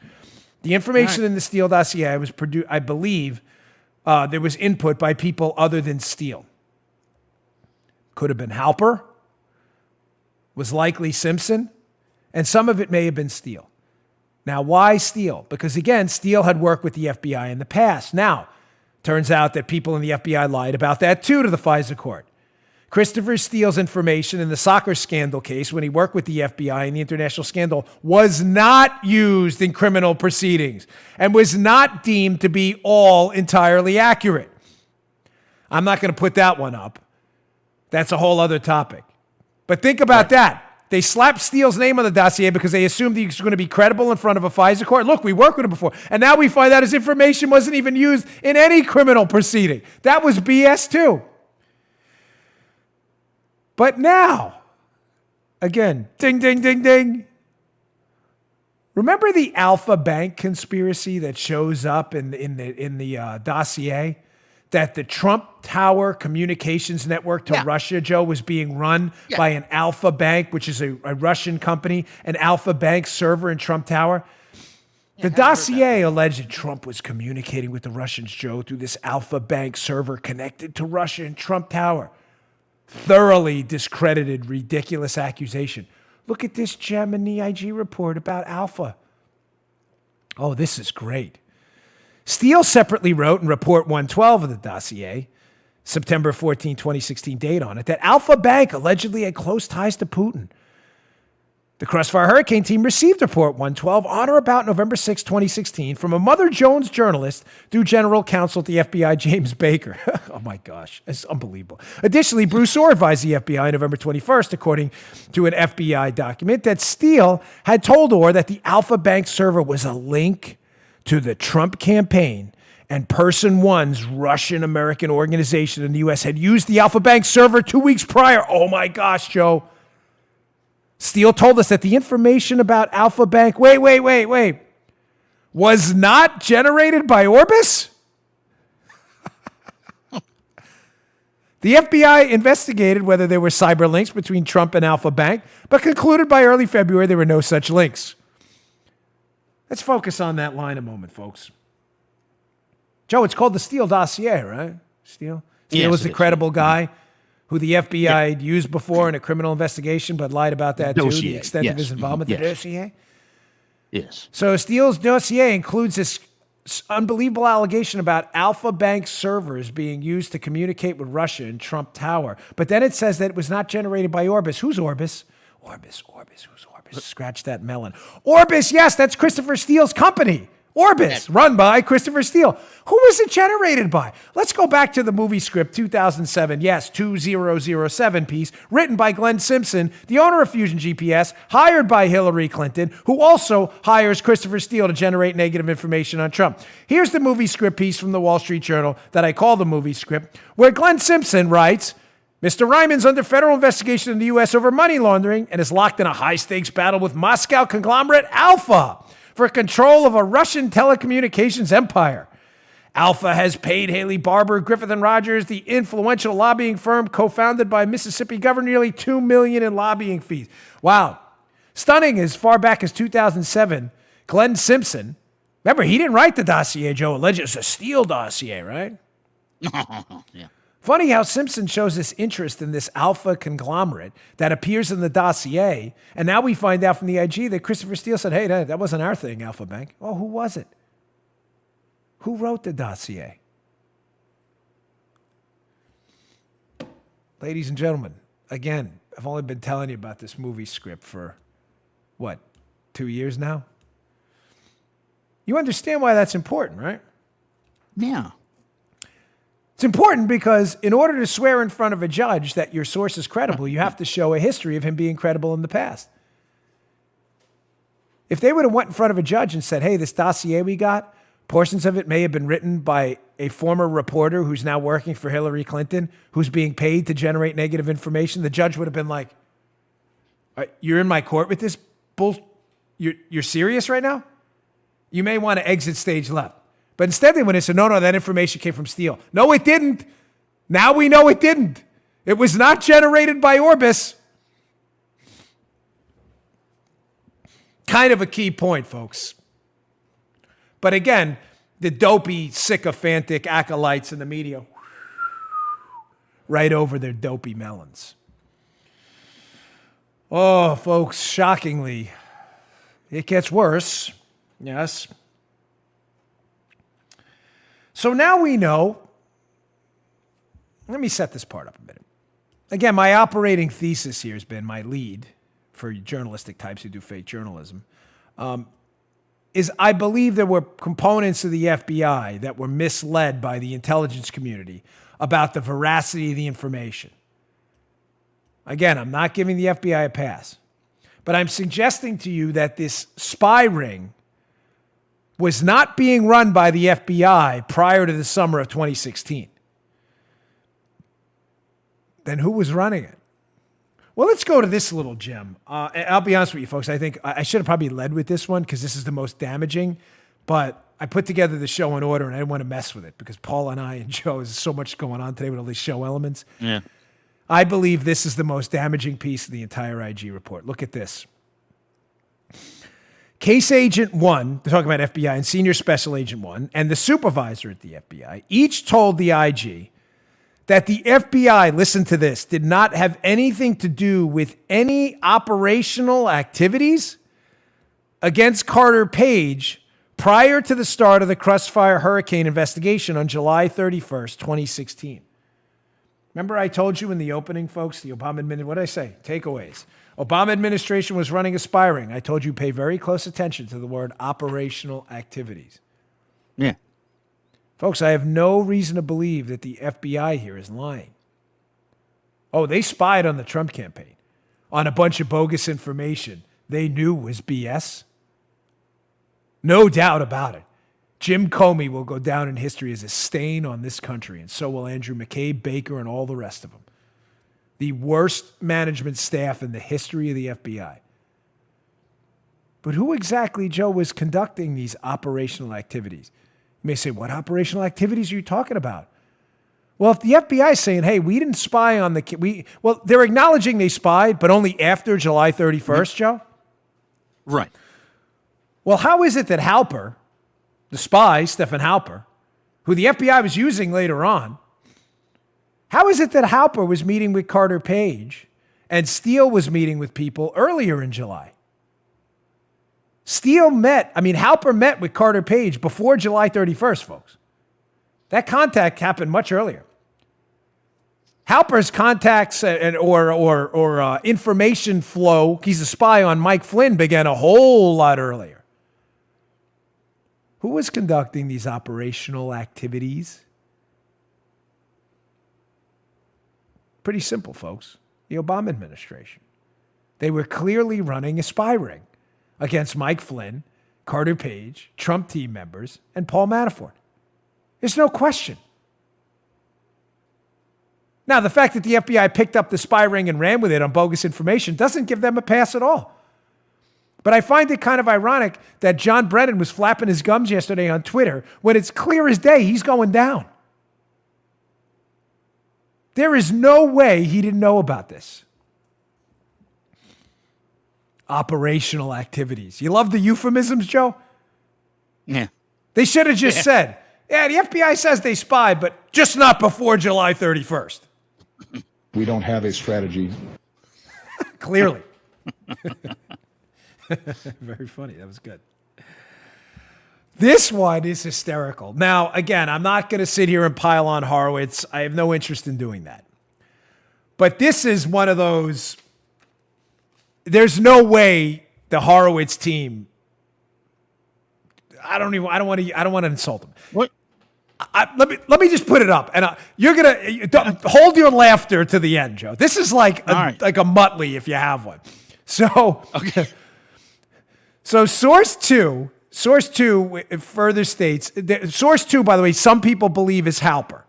The information in the Steele dossier was produced, I believe, there was input by people other than Steele. Could have been Halper, was likely Simpson, and some of it may have been Steele. Now, why Steele? Because, again, Steele had worked with the FBI in the past. Now, turns out that people in the FBI lied about that, too, to the FISA court. Christopher Steele's information in the soccer scandal case when he worked with the FBI in the international scandal was not used in criminal proceedings and was not deemed to be all entirely accurate. I'm not going to put that one up. That's a whole other topic. But think about that. They slapped Steele's name on the dossier because they assumed he was going to be credible in front of a FISA court. Look, we worked with him before. And now we find out his information wasn't even used in any criminal proceeding. That was BS too. But now, again, ding, ding, ding, ding. Remember the Alpha Bank conspiracy that shows up in the dossier? That the Trump Tower communications network to Russia, Joe, was being run by an Alpha Bank, which is a Russian company, an Alpha Bank server in Trump Tower. The dossier alleged that Trump was communicating with the Russians, Joe, through this Alpha Bank server connected to Russia in Trump Tower. Thoroughly discredited, ridiculous accusation. Look at this gem in the IG report about Alpha. Oh, this is great. Steele separately wrote in Report 112 of the dossier, September 14, 2016 date on it, that Alpha Bank allegedly had close ties to Putin. The Crossfire Hurricane team received Report 112 on or about November 6, 2016 from a Mother Jones journalist through General Counsel at the FBI, James Baker. Oh my gosh, it's unbelievable. Additionally, Bruce Orr advised the FBI November 21st, according to an FBI document, that Steele had told Orr that the Alpha Bank server was a link to the Trump campaign, and Person One's Russian-American organization in the U.S. had used the Alpha Bank server 2 weeks prior. Oh my gosh, Joe. Steele told us that the information about Alpha Bank, was not generated by Orbis? The FBI investigated whether there were cyber links between Trump and Alpha Bank, but concluded by early February there were no such links. Let's focus on that line a moment, folks. Joe, it's called the Steele dossier, right? Steele was the credible guy who the FBI had used before in a criminal investigation, but lied about that too, the extent of his involvement in the dossier. Yes. So Steele's dossier includes this unbelievable allegation about Alpha Bank servers being used to communicate with Russia in Trump Tower. But then it says that it was not generated by Orbis. Who's Orbis? Orbis. Who's Orbis? Scratch that melon. Orbis, yes, that's Christopher Steele's company. Orbis, run by Christopher Steele. Who was it generated by? Let's go back to the movie script, 2007. Yes, 2007 piece, written by Glenn Simpson, the owner of Fusion GPS, hired by Hillary Clinton, who also hires Christopher Steele to generate negative information on Trump. Here's the movie script piece from the Wall Street Journal that I call the movie script, where Glenn Simpson writes, Mr. Ryman's under federal investigation in the U.S. over money laundering and is locked in a high-stakes battle with Moscow conglomerate Alpha for control of a Russian telecommunications empire. Alpha has paid Haley Barbour, Griffith & Rogers, the influential lobbying firm co-founded by Mississippi Governor, nearly $2 million in lobbying fees. Wow. Stunning, as far back as 2007, Glenn Simpson, remember, he didn't write the dossier, Joe. Alleged it's a Steele dossier, right? Yeah. Funny how Simpson shows this interest in this Alpha conglomerate that appears in the dossier, and now we find out from the IG that Christopher Steele said, hey, that wasn't our thing, Alpha Bank. Oh, who was it? Who wrote the dossier? Ladies and gentlemen, again, I've only been telling you about this movie script for, 2 years now? You understand why that's important, right? Yeah. It's important because in order to swear in front of a judge that your source is credible, you have to show a history of him being credible in the past. If they would have went in front of a judge and said, hey, this dossier we got, portions of it may have been written by a former reporter who's now working for Hillary Clinton, who's being paid to generate negative information, the judge would have been like, you're in my court with this bull? You're serious right now? You may want to exit stage left. But instead they went and said, no, that information came from Steele. No, it didn't. Now we know it didn't. It was not generated by Orbis. Kind of a key point, folks. But again, the dopey, sycophantic acolytes in the media, right over their dopey melons. Oh, folks, shockingly, it gets worse. Yes. So now we know, let me set this part up a minute. Again, my operating thesis here has been my lead for journalistic types who do fake journalism, is I believe there were components of the FBI that were misled by the intelligence community about the veracity of the information. Again, I'm not giving the FBI a pass, but I'm suggesting to you that this spy ring was not being run by the FBI prior to the summer of 2016. Then who was running it? Well, let's go to this little gem. I'll be honest with you, folks. I think I should have probably led with this one because this is the most damaging. But I put together the show in order, and I didn't want to mess with it because Paul and I and Joe, there's so much going on today with all these show elements. Yeah. I believe this is the most damaging piece of the entire IG report. Look at this. Case Agent 1, they're talking about FBI, and Senior Special Agent 1, and the supervisor at the FBI each told the IG that the FBI, listen to this, did not have anything to do with any operational activities against Carter Page prior to the start of the Crossfire Hurricane investigation on July 31st, 2016. Remember I told you in the opening, folks, the Obama administration, what did I say? Takeaways. Obama administration was running a spy ring. I told you pay very close attention to the word operational activities. Yeah. Folks, I have no reason to believe that the FBI here is lying. Oh, they spied on the Trump campaign, on a bunch of bogus information they knew was BS. No doubt about it. Jim Comey will go down in history as a stain on this country, and so will Andrew McCabe, Baker, and all the rest of them. The worst management staff in the history of the FBI. But who exactly, Joe, was conducting these operational activities? You may say, what operational activities are you talking about? Well, if the FBI is saying, hey, we didn't spy on well, they're acknowledging they spied, but only after July 31st, Joe? Right. Well, how is it that Halper, the spy, Stephen Halper, who the FBI was using later on, how is it that Halper was meeting with Carter Page and Steele was meeting with people earlier in July? Halper met with Carter Page before July 31st, folks. That contact happened much earlier. Halper's contacts or information flow, he's a spy on Mike Flynn, began a whole lot earlier. Who was conducting these operational activities? Pretty simple, folks. The Obama administration. They were clearly running a spy ring against Mike Flynn, Carter Page, Trump team members, and Paul Manafort. There's no question. Now, the fact that the FBI picked up the spy ring and ran with it on bogus information doesn't give them a pass at all. But I find it kind of ironic that John Brennan was flapping his gums yesterday on Twitter when it's clear as day he's going down. There is no way he didn't know about this. Operational activities. You love the euphemisms, Joe? Yeah. They should have just said, yeah, the FBI says they spied, but just not before July 31st. We don't have a strategy. Clearly. Very funny. That was good. This one is hysterical. Now, again, I'm not going to sit here and pile on Horowitz. I have no interest in doing that. But this is one of those, there's no way the Horowitz team, I don't want to insult them. What? Let me just put it up, and you're gonna hold your laughter to the end, Joe. This is like a Muttley if you have one. So, okay. So source two further states. Source 2, by the way, some people believe is Halper.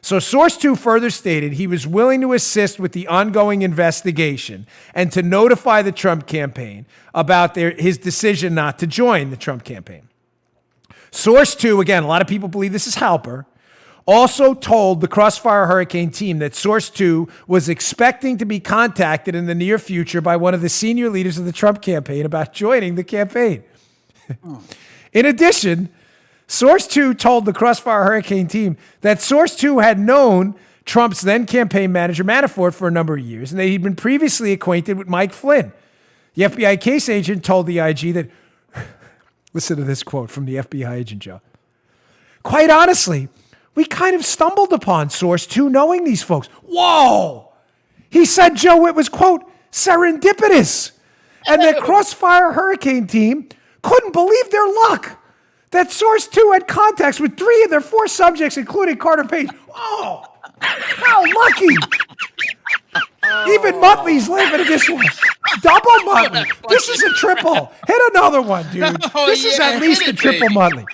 So source 2 further stated he was willing to assist with the ongoing investigation and to notify the Trump campaign about his decision not to join the Trump campaign. Source 2, again, a lot of people believe this is Halper, also told the Crossfire Hurricane team that Source 2 was expecting to be contacted in the near future by one of the senior leaders of the Trump campaign about joining the campaign. In addition, Source 2 told the Crossfire Hurricane team that Source 2 had known Trump's then campaign manager Manafort for a number of years, and that he'd been previously acquainted with Mike Flynn. The FBI case agent told the IG that, listen to this quote from the FBI agent, Joe. Quite honestly, we kind of stumbled upon Source 2 knowing these folks. Whoa! He said, Joe, it was, quote, serendipitous. And the Crossfire Hurricane team couldn't believe their luck that Source 2 had contacts with 3 of their 4 subjects, including Carter Page. Oh, how lucky. Even Muttley's laughing at this one. Double Muttley. This is a triple. Hit another one, dude. This is at least a triple Muttley.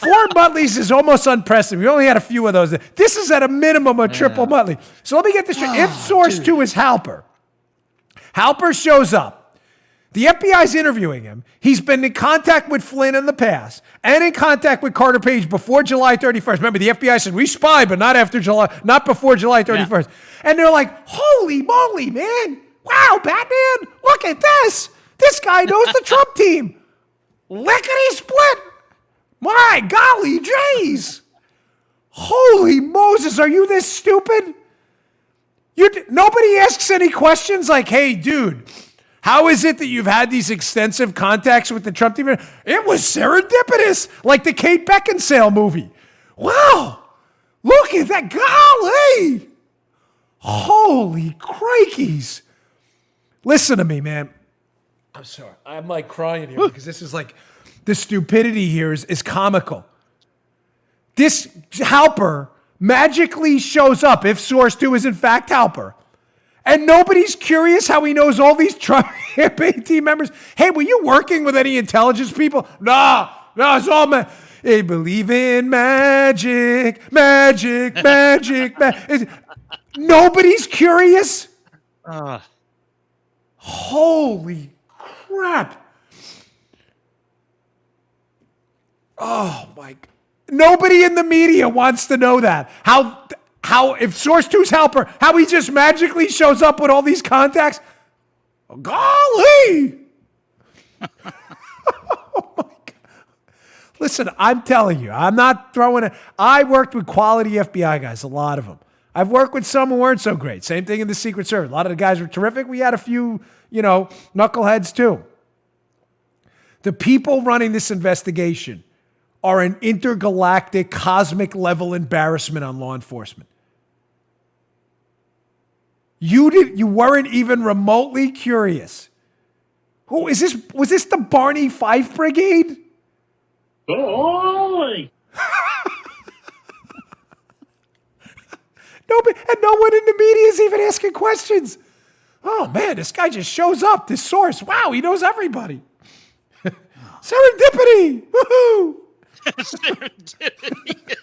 4 Mutleys is almost unprecedented. We only had a few of those. This is at a minimum a triple Muttley. So let me get this straight. If Source 2 is Halper, Halper shows up. The FBI's interviewing him. He's been in contact with Flynn in the past and in contact with Carter Page before July 31st. Remember, the FBI said we spy, but not before July 31st. Yeah. And they're like, holy moly, man. Wow, Batman, look at this. This guy knows the Trump team. Lickety split. My golly jeez. Holy Moses, are you this stupid? Nobody asks any questions like, hey, dude, how is it that you've had these extensive contacts with the Trump team? It was serendipitous, like the Kate Beckinsale movie. Wow, look at that. Golly. Holy crikeys. Listen to me, man. I'm sorry. I'm like crying here because this is like, the stupidity here is comical. This Halper magically shows up if source 2 is in fact Halper. And nobody's curious how he knows all these Trump campaign team members. Hey, were you working with any intelligence people? No, it's all they believe in magic. Nobody's curious. Holy crap. Oh, my God. Nobody in the media wants to know that. How if source 2's Halper, how he just magically shows up with all these contacts? Oh, golly! Oh my God. Listen, I'm telling you, I'm not throwing it. I worked with quality FBI guys, a lot of them. I've worked with some who weren't so great. Same thing in the Secret Service. A lot of the guys were terrific. We had a few, knuckleheads too. The people running this investigation are an intergalactic, cosmic level embarrassment on law enforcement. You weren't even remotely curious. Who is this? Was this the Barney Fife Brigade? Oh, no one in the media is even asking questions. Oh man, this guy just shows up. This source, wow, he knows everybody. Serendipity, woohoo! Serendipity.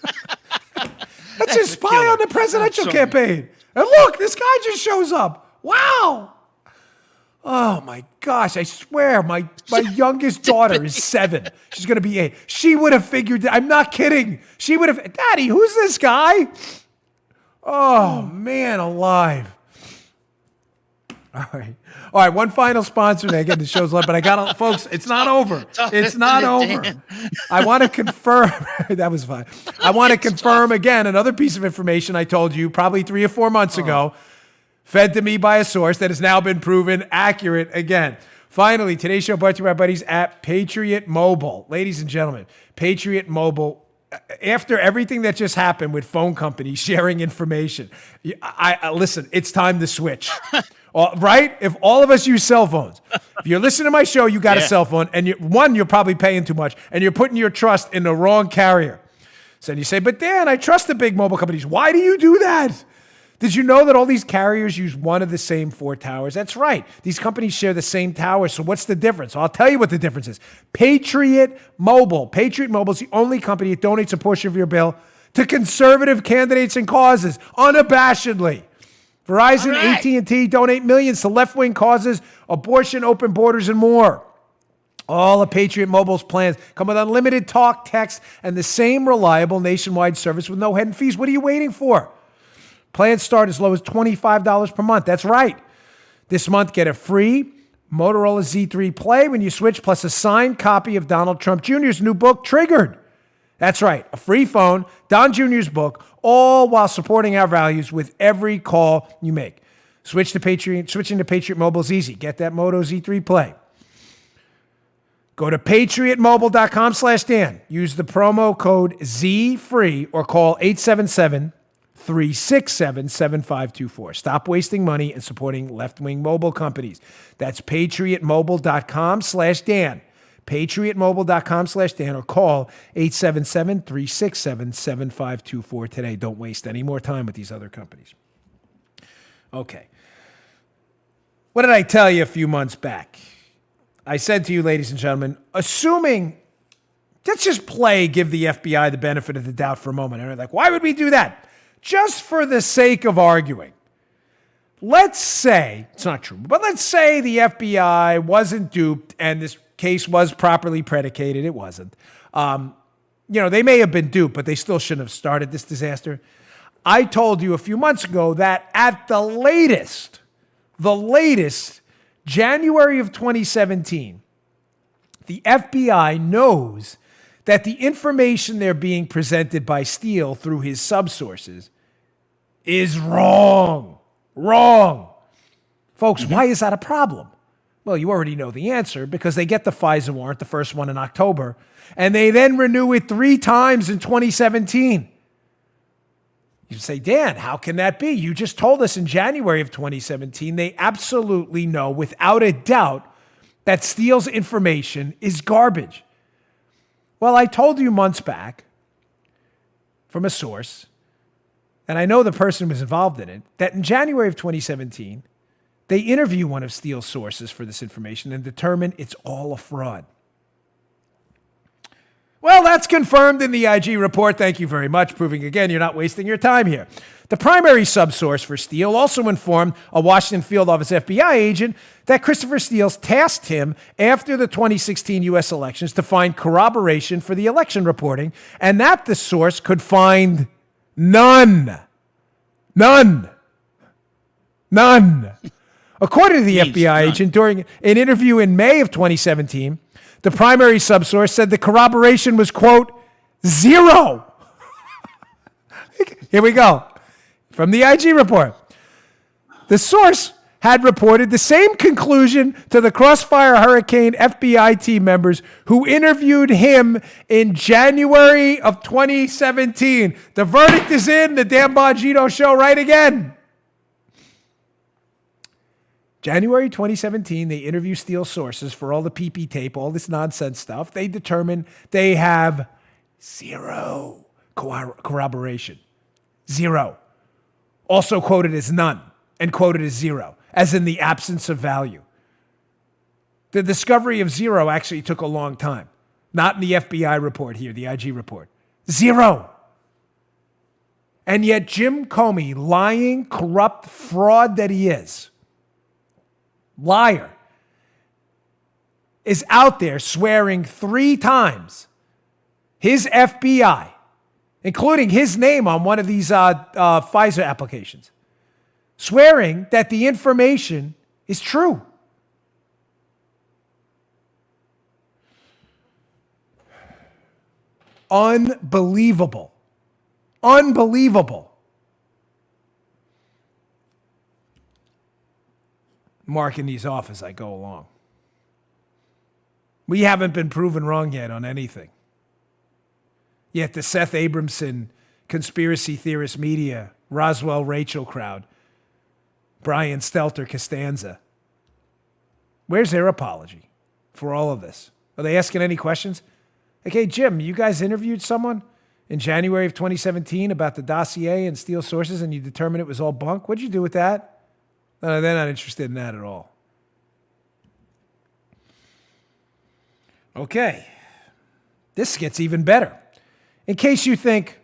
Let's just spy on the presidential campaign. And look, this guy just shows up. Wow. Oh my gosh, I swear my youngest daughter is 7. She's going to be 8. She would have figured it. I'm not kidding. She would have, Daddy, who's this guy? Oh, man alive. All right. One final sponsor. Again, the show's live, but I got to, folks, it's not over. It's not over. I want to confirm. That was fine. I want to confirm again another piece of information I told you probably 3 or 4 months ago, fed to me by a source that has now been proven accurate again. Finally, today's show brought to you by our buddies at Patriot Mobile. Ladies and gentlemen, Patriot Mobile. After everything that just happened with phone companies sharing information, I listen, it's time to switch. Right? If all of us use cell phones, if you're listening to my show, you got a cell phone, and you're probably paying too much, and you're putting your trust in the wrong carrier. So you say, but Dan, I trust the big mobile companies. Why do you do that? Did you know that all these carriers use one of the same 4 towers? That's right. These companies share the same towers. So what's the difference? I'll tell you what the difference is. Patriot Mobile. Patriot Mobile is the only company that donates a portion of your bill to conservative candidates and causes, unabashedly. Verizon, AT&T donate millions to left-wing causes, abortion, open borders, and more. All of Patriot Mobile's plans come with unlimited talk, text, and the same reliable nationwide service with no hidden fees. What are you waiting for? Plans start as low as $25 per month. That's right. This month, get a free Motorola Z3 Play when you switch, plus a signed copy of Donald Trump Jr.'s new book, Triggered. That's right. A free phone, Don Jr.'s book, all while supporting our values with every call you make. Switching to Patriot Mobile is easy. Get that Moto Z3 Play. Go to patriotmobile.com/Dan. Use the promo code ZFREE or call 877-367-7524. Stop wasting money and supporting left-wing mobile companies. That's patriotmobile.com/Dan. patriotmobile.com/Dan or call 877-367-7524 today. Don't waste any more time with these other companies. Okay. What did I tell you a few months back? I said to you, ladies and gentlemen, assuming, let's just give the FBI the benefit of the doubt for a moment. And they're like, why would we do that? Just for the sake of arguing. let's say, it's not true, but let's say the FBI wasn't duped and this case was properly predicated. It wasn't. They may have been duped, but they still shouldn't have started this disaster. I told you a few months ago that at the latest, January of 2017, the FBI knows that the information they're being presented by Steele through his subsources is wrong. Wrong. Folks, why is that a problem? Well, you already know the answer, because they get the FISA warrant, the first one in October, and they then renew it 3 times in 2017. You say, Dan, how can that be? You just told us in January of 2017, they absolutely know without a doubt that Steele's information is garbage. Well, I told you months back from a source, and I know the person who was involved in it, that in January of 2017, they interview one of Steele's sources for this information and determine it's all a fraud. Well, that's confirmed in the IG report. Thank you very much, proving again you're not wasting your time here. The primary subsource for Steele also informed a Washington field office FBI agent that Christopher Steele tasked him after the 2016 U.S. elections to find corroboration for the election reporting, and that the source could find none. According to the FBI agent, during an interview in May of 2017, the primary subsource said the corroboration was, quote, 0. Here we go. From the IG report. The source had reported the same conclusion to the Crossfire Hurricane FBI team members who interviewed him in January of 2017. The verdict is in. The Dan Bongino show right again. January 2017, they interview Steele sources for all the PP tape, all this nonsense stuff. They determine they have 0 corroboration. 0. Also quoted as none and quoted as 0, as in the absence of value. The discovery of 0 actually took a long time. Not in the FBI report here, the IG report. 0. And yet Jim Comey, lying, corrupt fraud that he is, liar, is out there swearing 3 times his FBI, including his name on one of these FISA applications, swearing that the information is true. Unbelievable. Unbelievable. Marking these off as I go along. We haven't been proven wrong yet on anything. Yet the Seth Abramson conspiracy theorist media, Roswell Rachel crowd, Brian Stelter Costanza, where's their apology for all of this? Are they asking any questions? Like, hey, Jim, you guys interviewed someone in January of 2017 about the dossier and Steele sources, and you determined it was all bunk? What'd you do with that? No, they're not interested in that at all. Okay. This gets even better. In case you think,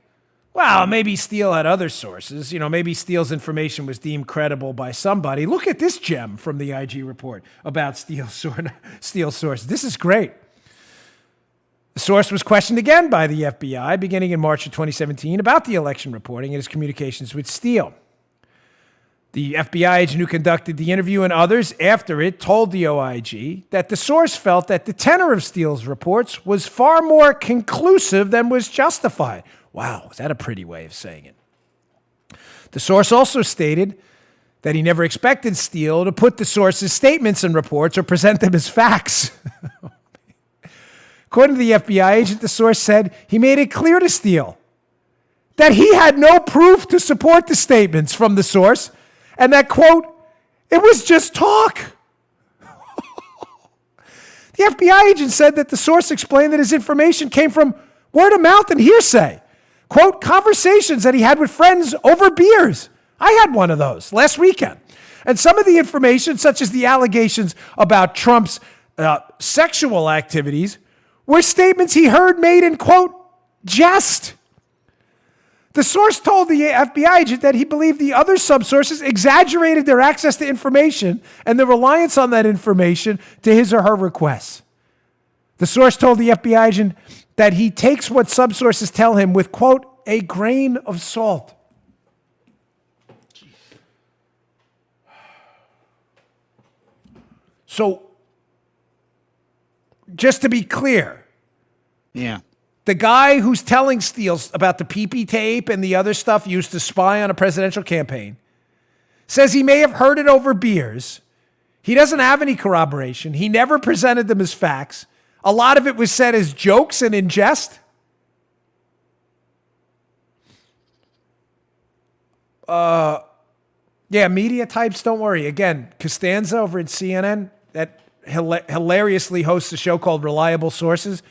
well, maybe Steele had other sources. Maybe Steele's information was deemed credible by somebody. Look at this gem from the IG report about Steele's source. This is great. The source was questioned again by the FBI beginning in March of 2017 about the election reporting and his communications with Steele. The FBI agent who conducted the interview and others after it told the OIG that the source felt that the tenor of Steele's reports was far more conclusive than was justified. Wow, is that a pretty way of saying it? The source also stated that he never expected Steele to put the source's statements and reports or present them as facts. According to the FBI agent, the source said he made it clear to Steele that he had no proof to support the statements from the source, and that, quote, it was just talk. The FBI agent said that the source explained that his information came from word of mouth and hearsay. Quote, conversations that he had with friends over beers. I had one of those last weekend. And some of the information, such as the allegations about Trump's sexual activities, were statements he heard made in, quote, jest. The source told the FBI agent that he believed the other subsources exaggerated their access to information and the reliance on that information to his or her requests. The source told the FBI agent that he takes what subsources tell him with, quote, a grain of salt. So, just to be clear. Yeah. The guy who's telling Steele about the PP tape and the other stuff used to spy on a presidential campaign says he may have heard it over beers. He doesn't have any corroboration. He never presented them as facts. A lot of it was said as jokes and in jest. Yeah, media types, don't worry. Again, Costanza over at CNN, that hilariously hosts a show called Reliable Sources.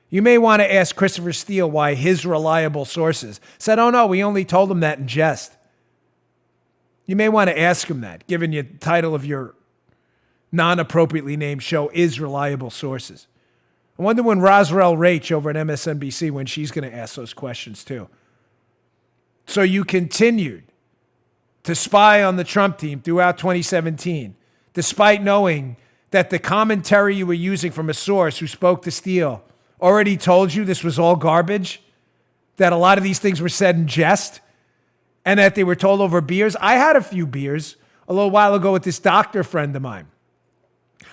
You may want to ask Christopher Steele why his reliable sources said, oh no, we only told him that in jest. You may want to ask him that, given the title of your non-appropriately named show is Reliable Sources. I wonder when Roswell Rach over at MSNBC, when she's going to ask those questions too. So you continued to spy on the Trump team throughout 2017, despite knowing that the commentary you were using from a source who spoke to Steele already told you this was all garbage, that a lot of these things were said in jest, and that they were told over beers. I had a few beers a little while ago with this doctor friend of mine.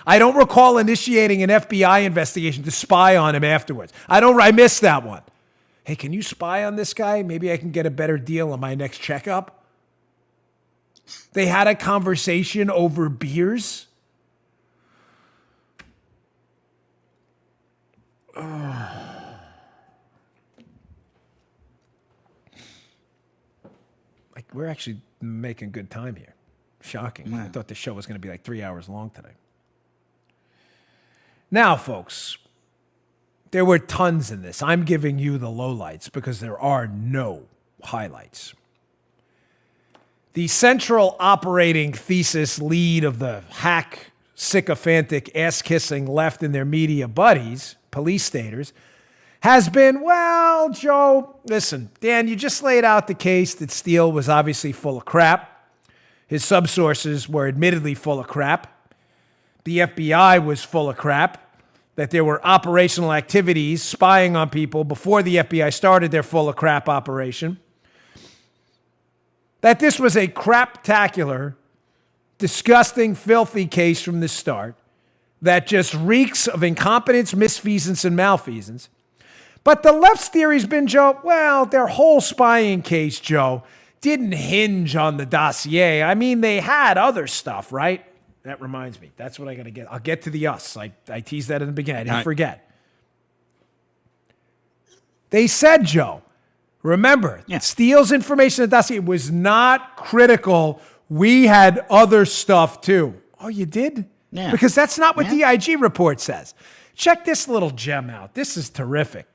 I don't recall initiating an FBI investigation to spy on him afterwards. I missed that one. Hey, can you spy on this guy? Maybe I can get a better deal on my next checkup. They had a conversation over beers. Like, we're actually making good time here. Shocking. I thought the show was going to be like 3 hours long today. Now, folks, there were tons in this. I'm giving you the lowlights because there are no highlights. The central operating thesis lead of the hack, sycophantic, ass-kissing left and their media buddies, police staters, has been, well, Joe, listen, Dan, you just laid out the case that Steele was obviously full of crap. His subsources were admittedly full of crap. The FBI was full of crap. That there were operational activities spying on people before the FBI started their full of crap operation. That this was a craptacular, disgusting, filthy case from the start that just reeks of incompetence, misfeasance, and malfeasance. But the left's theory's been, Joe, well, their whole spying case, Joe, didn't hinge on the dossier. I mean, they had other stuff, right? That reminds me. That's what I got to get. I'll get to the us. I teased that in the beginning. I didn't forget. They said, Joe, remember, Steele's information in the dossier was not critical. We had other stuff too. Oh, you did? Yeah. Because that's not what the IG report says. Check this little gem out. This is terrific.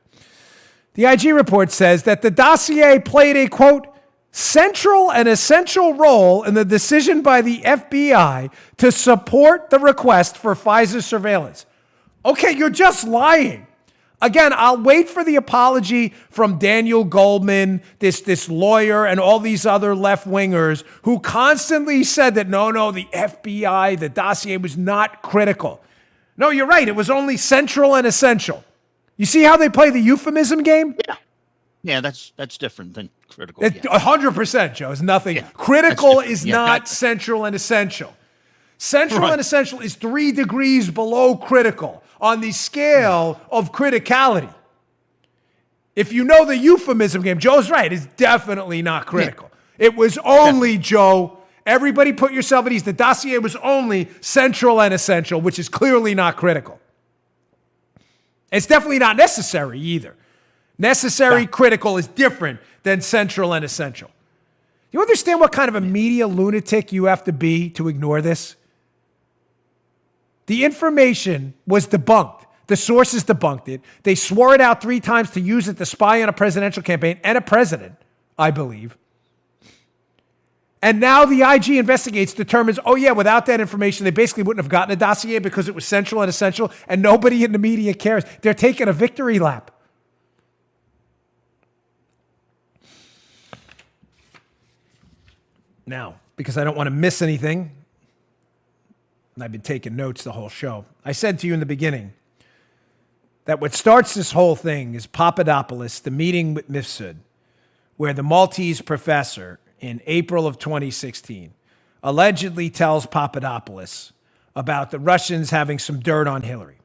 The IG report says that the dossier played a, quote, central and essential role in the decision by the FBI to support the request for Pfizer surveillance. Okay, you're just lying. Again, I'll wait for the apology from Daniel Goldman, this lawyer, and all these other left-wingers who constantly said that, no, the FBI, the dossier was not critical. No, you're right. It was only central and essential. You see how they play the euphemism game? Yeah, that's different than critical. 100%, Joe. It's nothing. Yeah, critical is not central and essential. Central and essential is 3 degrees below critical on the scale of criticality. If you know the euphemism game, Joe's right. It's definitely not critical. Yeah. It was only, Joe, everybody put yourself at ease. The dossier was only central and essential, which is clearly not critical. It's definitely not necessary either. Necessary, critical is different than central and essential. You understand what kind of a media lunatic you have to be to ignore this? The information was debunked. The sources debunked it. They swore it out 3 times to use it to spy on a presidential campaign and a president, I believe. And now the IG investigates, determines, without that information, they basically wouldn't have gotten a dossier because it was central and essential, and nobody in the media cares. They're taking a victory lap. Now, because I don't want to miss anything, and I've been taking notes the whole show, I said to you in the beginning that what starts this whole thing is Papadopoulos, the meeting with Mifsud, where the Maltese professor in April of 2016 allegedly tells Papadopoulos about the Russians having some dirt on Hillary.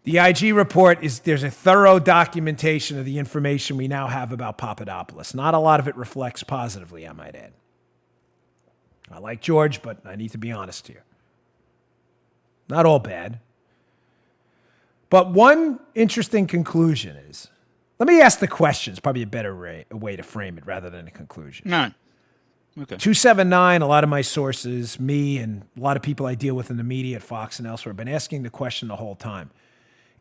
The IG report is there's a thorough documentation of the information we now have about Papadopoulos. Not a lot of it reflects positively, I might add. I like George, but I need to be honest here. Not all bad. But one interesting conclusion is, let me ask the questions, probably a better way to frame it rather than a conclusion. No. Okay. 279, a lot of my sources, me and a lot of people I deal with in the media at Fox and elsewhere have been asking the question the whole time.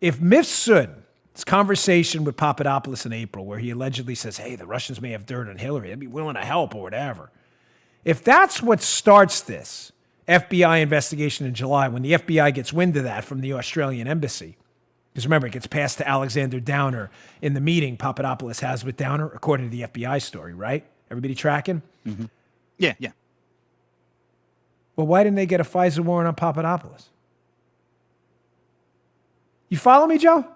If Mifsud's conversation with Papadopoulos in April, where he allegedly says, hey, the Russians may have dirt on Hillary, I'd be willing to help or whatever. If that's what starts this FBI investigation in July, when the FBI gets wind of that from the Australian embassy, because remember, it gets passed to Alexander Downer in the meeting Papadopoulos has with Downer, according to the FBI story, right? Everybody tracking? Mm-hmm. Yeah. Well, why didn't they get a FISA warrant on Papadopoulos? You follow me, Joe?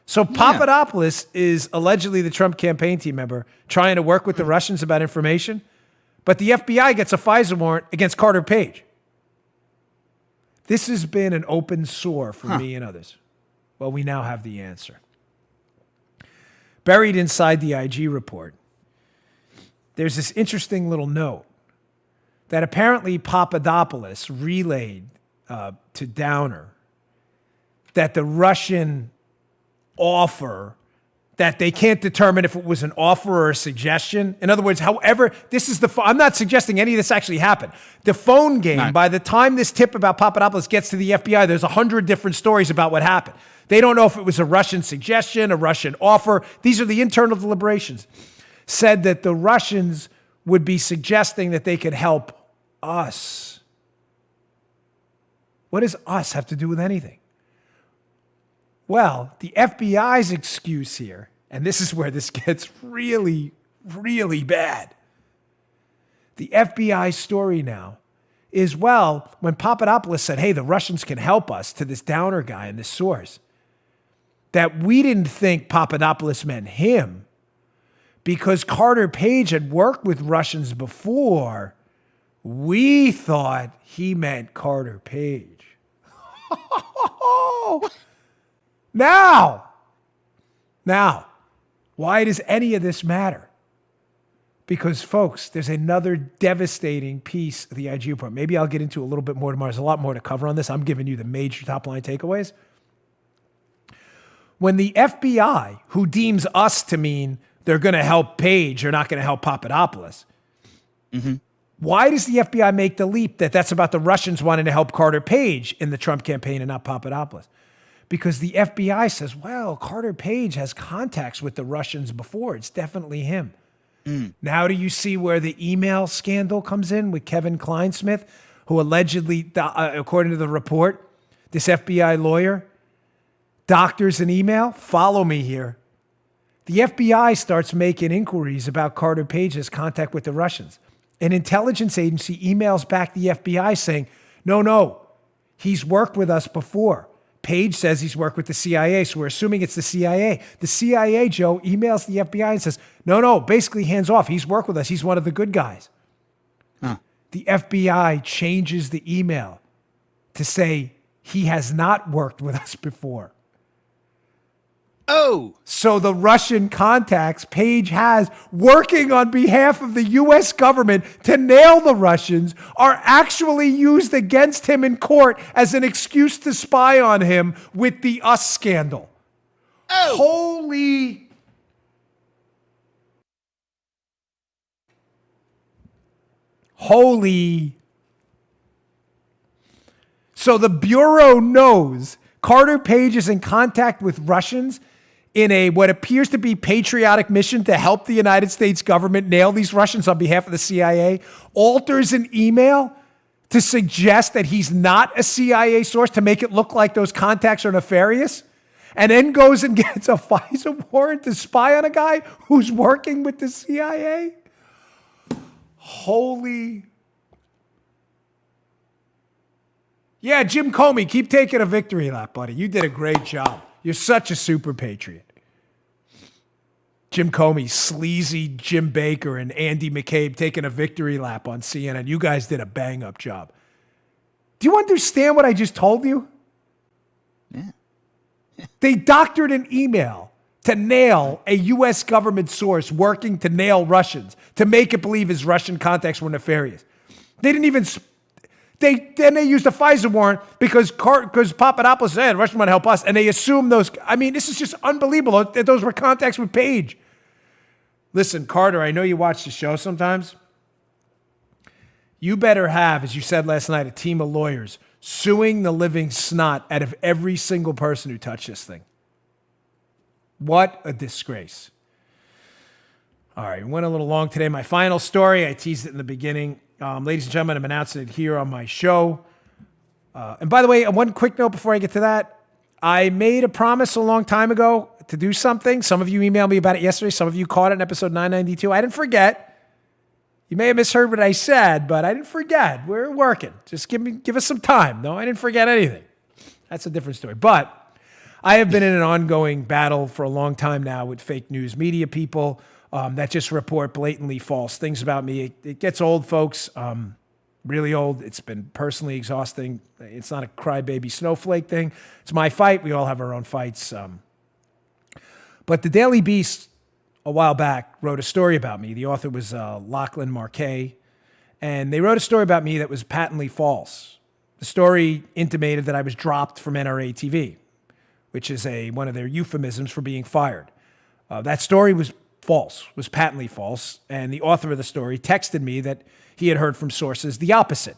So Papadopoulos is allegedly the Trump campaign team member trying to work with the Russians about information, but the FBI gets a FISA warrant against Carter Page. This has been an open sore for me and others. Well, we now have the answer. Buried inside the IG report, there's this interesting little note that apparently Papadopoulos relayed to Downer that the Russian offer, that they can't determine if it was an offer or a suggestion. In other words, however, this is I'm not suggesting any of this actually happened. The phone game, by the time this tip about Papadopoulos gets to the FBI, there's 100 different stories about what happened. They don't know if it was a Russian suggestion, a Russian offer. These are the internal deliberations. Said that the Russians would be suggesting that they could help us. What does us have to do with anything? Well, the FBI's excuse here, and this is where this gets really, really bad. The FBI story now is, well, when Papadopoulos said, hey, the Russians can help us, to this Downer guy and this source, that we didn't think Papadopoulos meant him because Carter Page had worked with Russians before. We thought he meant Carter Page. Now, why does any of this matter? Because, folks, there's another devastating piece of the IG report. Maybe I'll get into a little bit more tomorrow. There's a lot more to cover on this. I'm giving you the major top-line takeaways. When the FBI, who deems us to mean they're going to help Page, they're not going to help Papadopoulos, why does the FBI make the leap that that's about the Russians wanting to help Carter Page in the Trump campaign and not Papadopoulos? Because the FBI says, well, Carter Page has contacts with the Russians before. It's definitely him. Now do you see where the email scandal comes in with Kevin Kleinsmith, who allegedly, according to the report, this FBI lawyer doctors an email? Follow me here. The FBI starts making inquiries about Carter Page's contact with the Russians. An intelligence agency emails back the FBI saying, no, he's worked with us before. Page says he's worked with the CIA, so we're assuming it's the CIA. The CIA, Joe, emails the FBI and says, no, basically hands off. He's worked with us. He's one of the good guys. The FBI changes the email to say he has not worked with us before. Oh! So the Russian contacts Page has working on behalf of the U.S. government to nail the Russians are actually used against him in court as an excuse to spy on him with the us scandal. Oh! Holy. So the Bureau knows Carter Page is in contact with Russians in a what appears to be patriotic mission to help the United States government nail these Russians on behalf of the CIA, alters an email to suggest that he's not a CIA source to make it look like those contacts are nefarious, and then goes and gets a FISA warrant to spy on a guy who's working with the CIA? Holy. Yeah, Jim Comey, keep taking a victory lap, buddy. You did a great job. You're such a super patriot. Jim Comey, sleazy Jim Baker, and Andy McCabe taking a victory lap on CNN. You guys did a bang-up job. Do you understand what I just told you? Yeah. They doctored an email to nail a U.S. government source working to nail Russians, to make it believe his Russian contacts were nefarious. They didn't even... Then they used a FISA warrant because Papadopoulos said Russia might help us, and they assumed those... I mean, this is just unbelievable that those were contacts with Page. Listen, Carter, I know you watch the show sometimes. You better have, as you said last night, a team of lawyers suing the living snot out of every single person who touched this thing. What a disgrace. All right, we went a little long today. My final story, I teased it in the beginning. Ladies and gentlemen, I'm announcing it here on my show. And by the way, one quick note before I get to that. I made a promise a long time ago to do something. Some of you emailed me about it yesterday. Some of you caught it in episode 992. I didn't forget. You may have misheard what I said, but I didn't forget. We're working. Just give us some time. No, I didn't forget anything. That's a different story. But I have been in an ongoing battle for a long time now with fake news media people that just report blatantly false things about me. It gets old, folks. Really old. It's been personally exhausting. It's not a crybaby snowflake thing. It's my fight. We all have our own fights. But the Daily Beast, a while back, wrote a story about me. The author was Lachlan Marquet. And they wrote a story about me that was patently false. The story intimated that I was dropped from NRA TV, which is one of their euphemisms for being fired. That story was false, was patently false. And the author of the story texted me that he had heard from sources the opposite.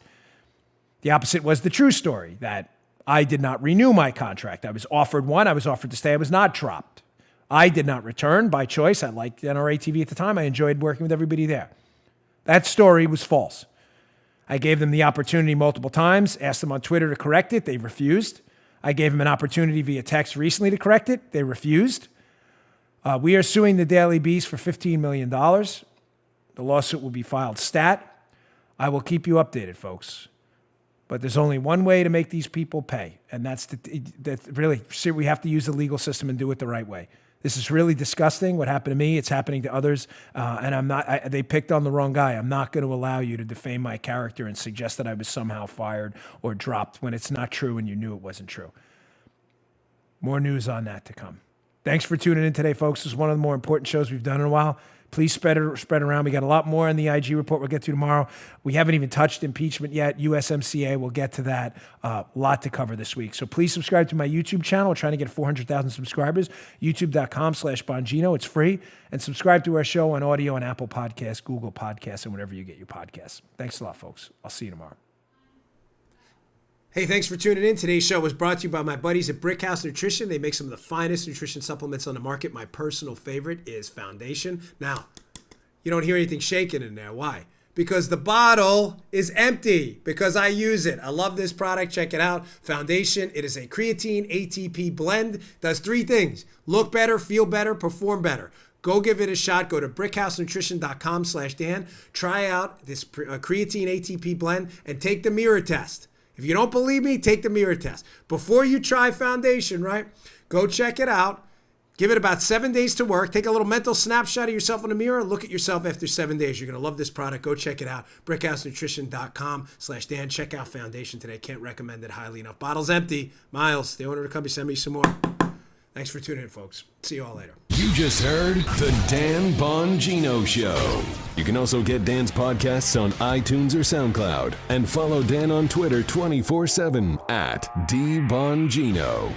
The opposite was the true story, that I did not renew my contract. I was offered one. I was offered to stay. I was not dropped. I did not return by choice. I liked NRA TV at the time. I enjoyed working with everybody there. That story was false. I gave them the opportunity multiple times, asked them on Twitter to correct it. They refused. I gave them an opportunity via text recently to correct it. They refused. We are suing the Daily Beast for $15 million. The lawsuit will be filed stat. I will keep you updated, folks. But there's only one way to make these people pay, and that's really, we have to use the legal system and do it the right way. This is really disgusting. What happened to me, it's happening to others, and they picked on the wrong guy. I'm not going to allow you to defame my character and suggest that I was somehow fired or dropped when it's not true and you knew it wasn't true. More news on that to come. Thanks for tuning in today, folks. This is one of the more important shows we've done in a while. Please spread around. We got a lot more in the IG report we'll get to tomorrow. We haven't even touched impeachment yet. USMCA, we'll get to that. A lot to cover this week. So please subscribe to my YouTube channel. We're trying to get 400,000 subscribers. YouTube.com/Bongino. It's free. And subscribe to our show on audio on Apple Podcasts, Google Podcasts, and wherever you get your podcasts. Thanks a lot, folks. I'll see you tomorrow. Hey, thanks for tuning in. Today's show was brought to you by my buddies at Brickhouse Nutrition. They make some of the finest nutrition supplements on the market. My personal favorite is Foundation. Now, you don't hear anything shaking in there. Why? Because the bottle is empty, because I use it. I love this product. Check it out. Foundation. It is a creatine ATP blend. Does three things: look better, feel better, perform better. Go give it a shot. Go to brickhousenutrition.com/Dan. Try out this creatine ATP blend and take the mirror test. If you don't believe me, take the mirror test. Before you try Foundation, right? Go check it out. Give it about 7 days to work. Take a little mental snapshot of yourself in the mirror. Look at yourself after 7 days. You're going to love this product. Go check it out. brickhousenutrition.com/Dan. Check out Foundation today. Can't recommend it highly enough. Bottle's empty. Miles, the owner of the company, send me some more. Thanks for tuning in, folks. See you all later. You just heard The Dan Bongino Show. You can also get Dan's podcasts on iTunes or SoundCloud. And follow Dan on Twitter 24/7 @DBongino.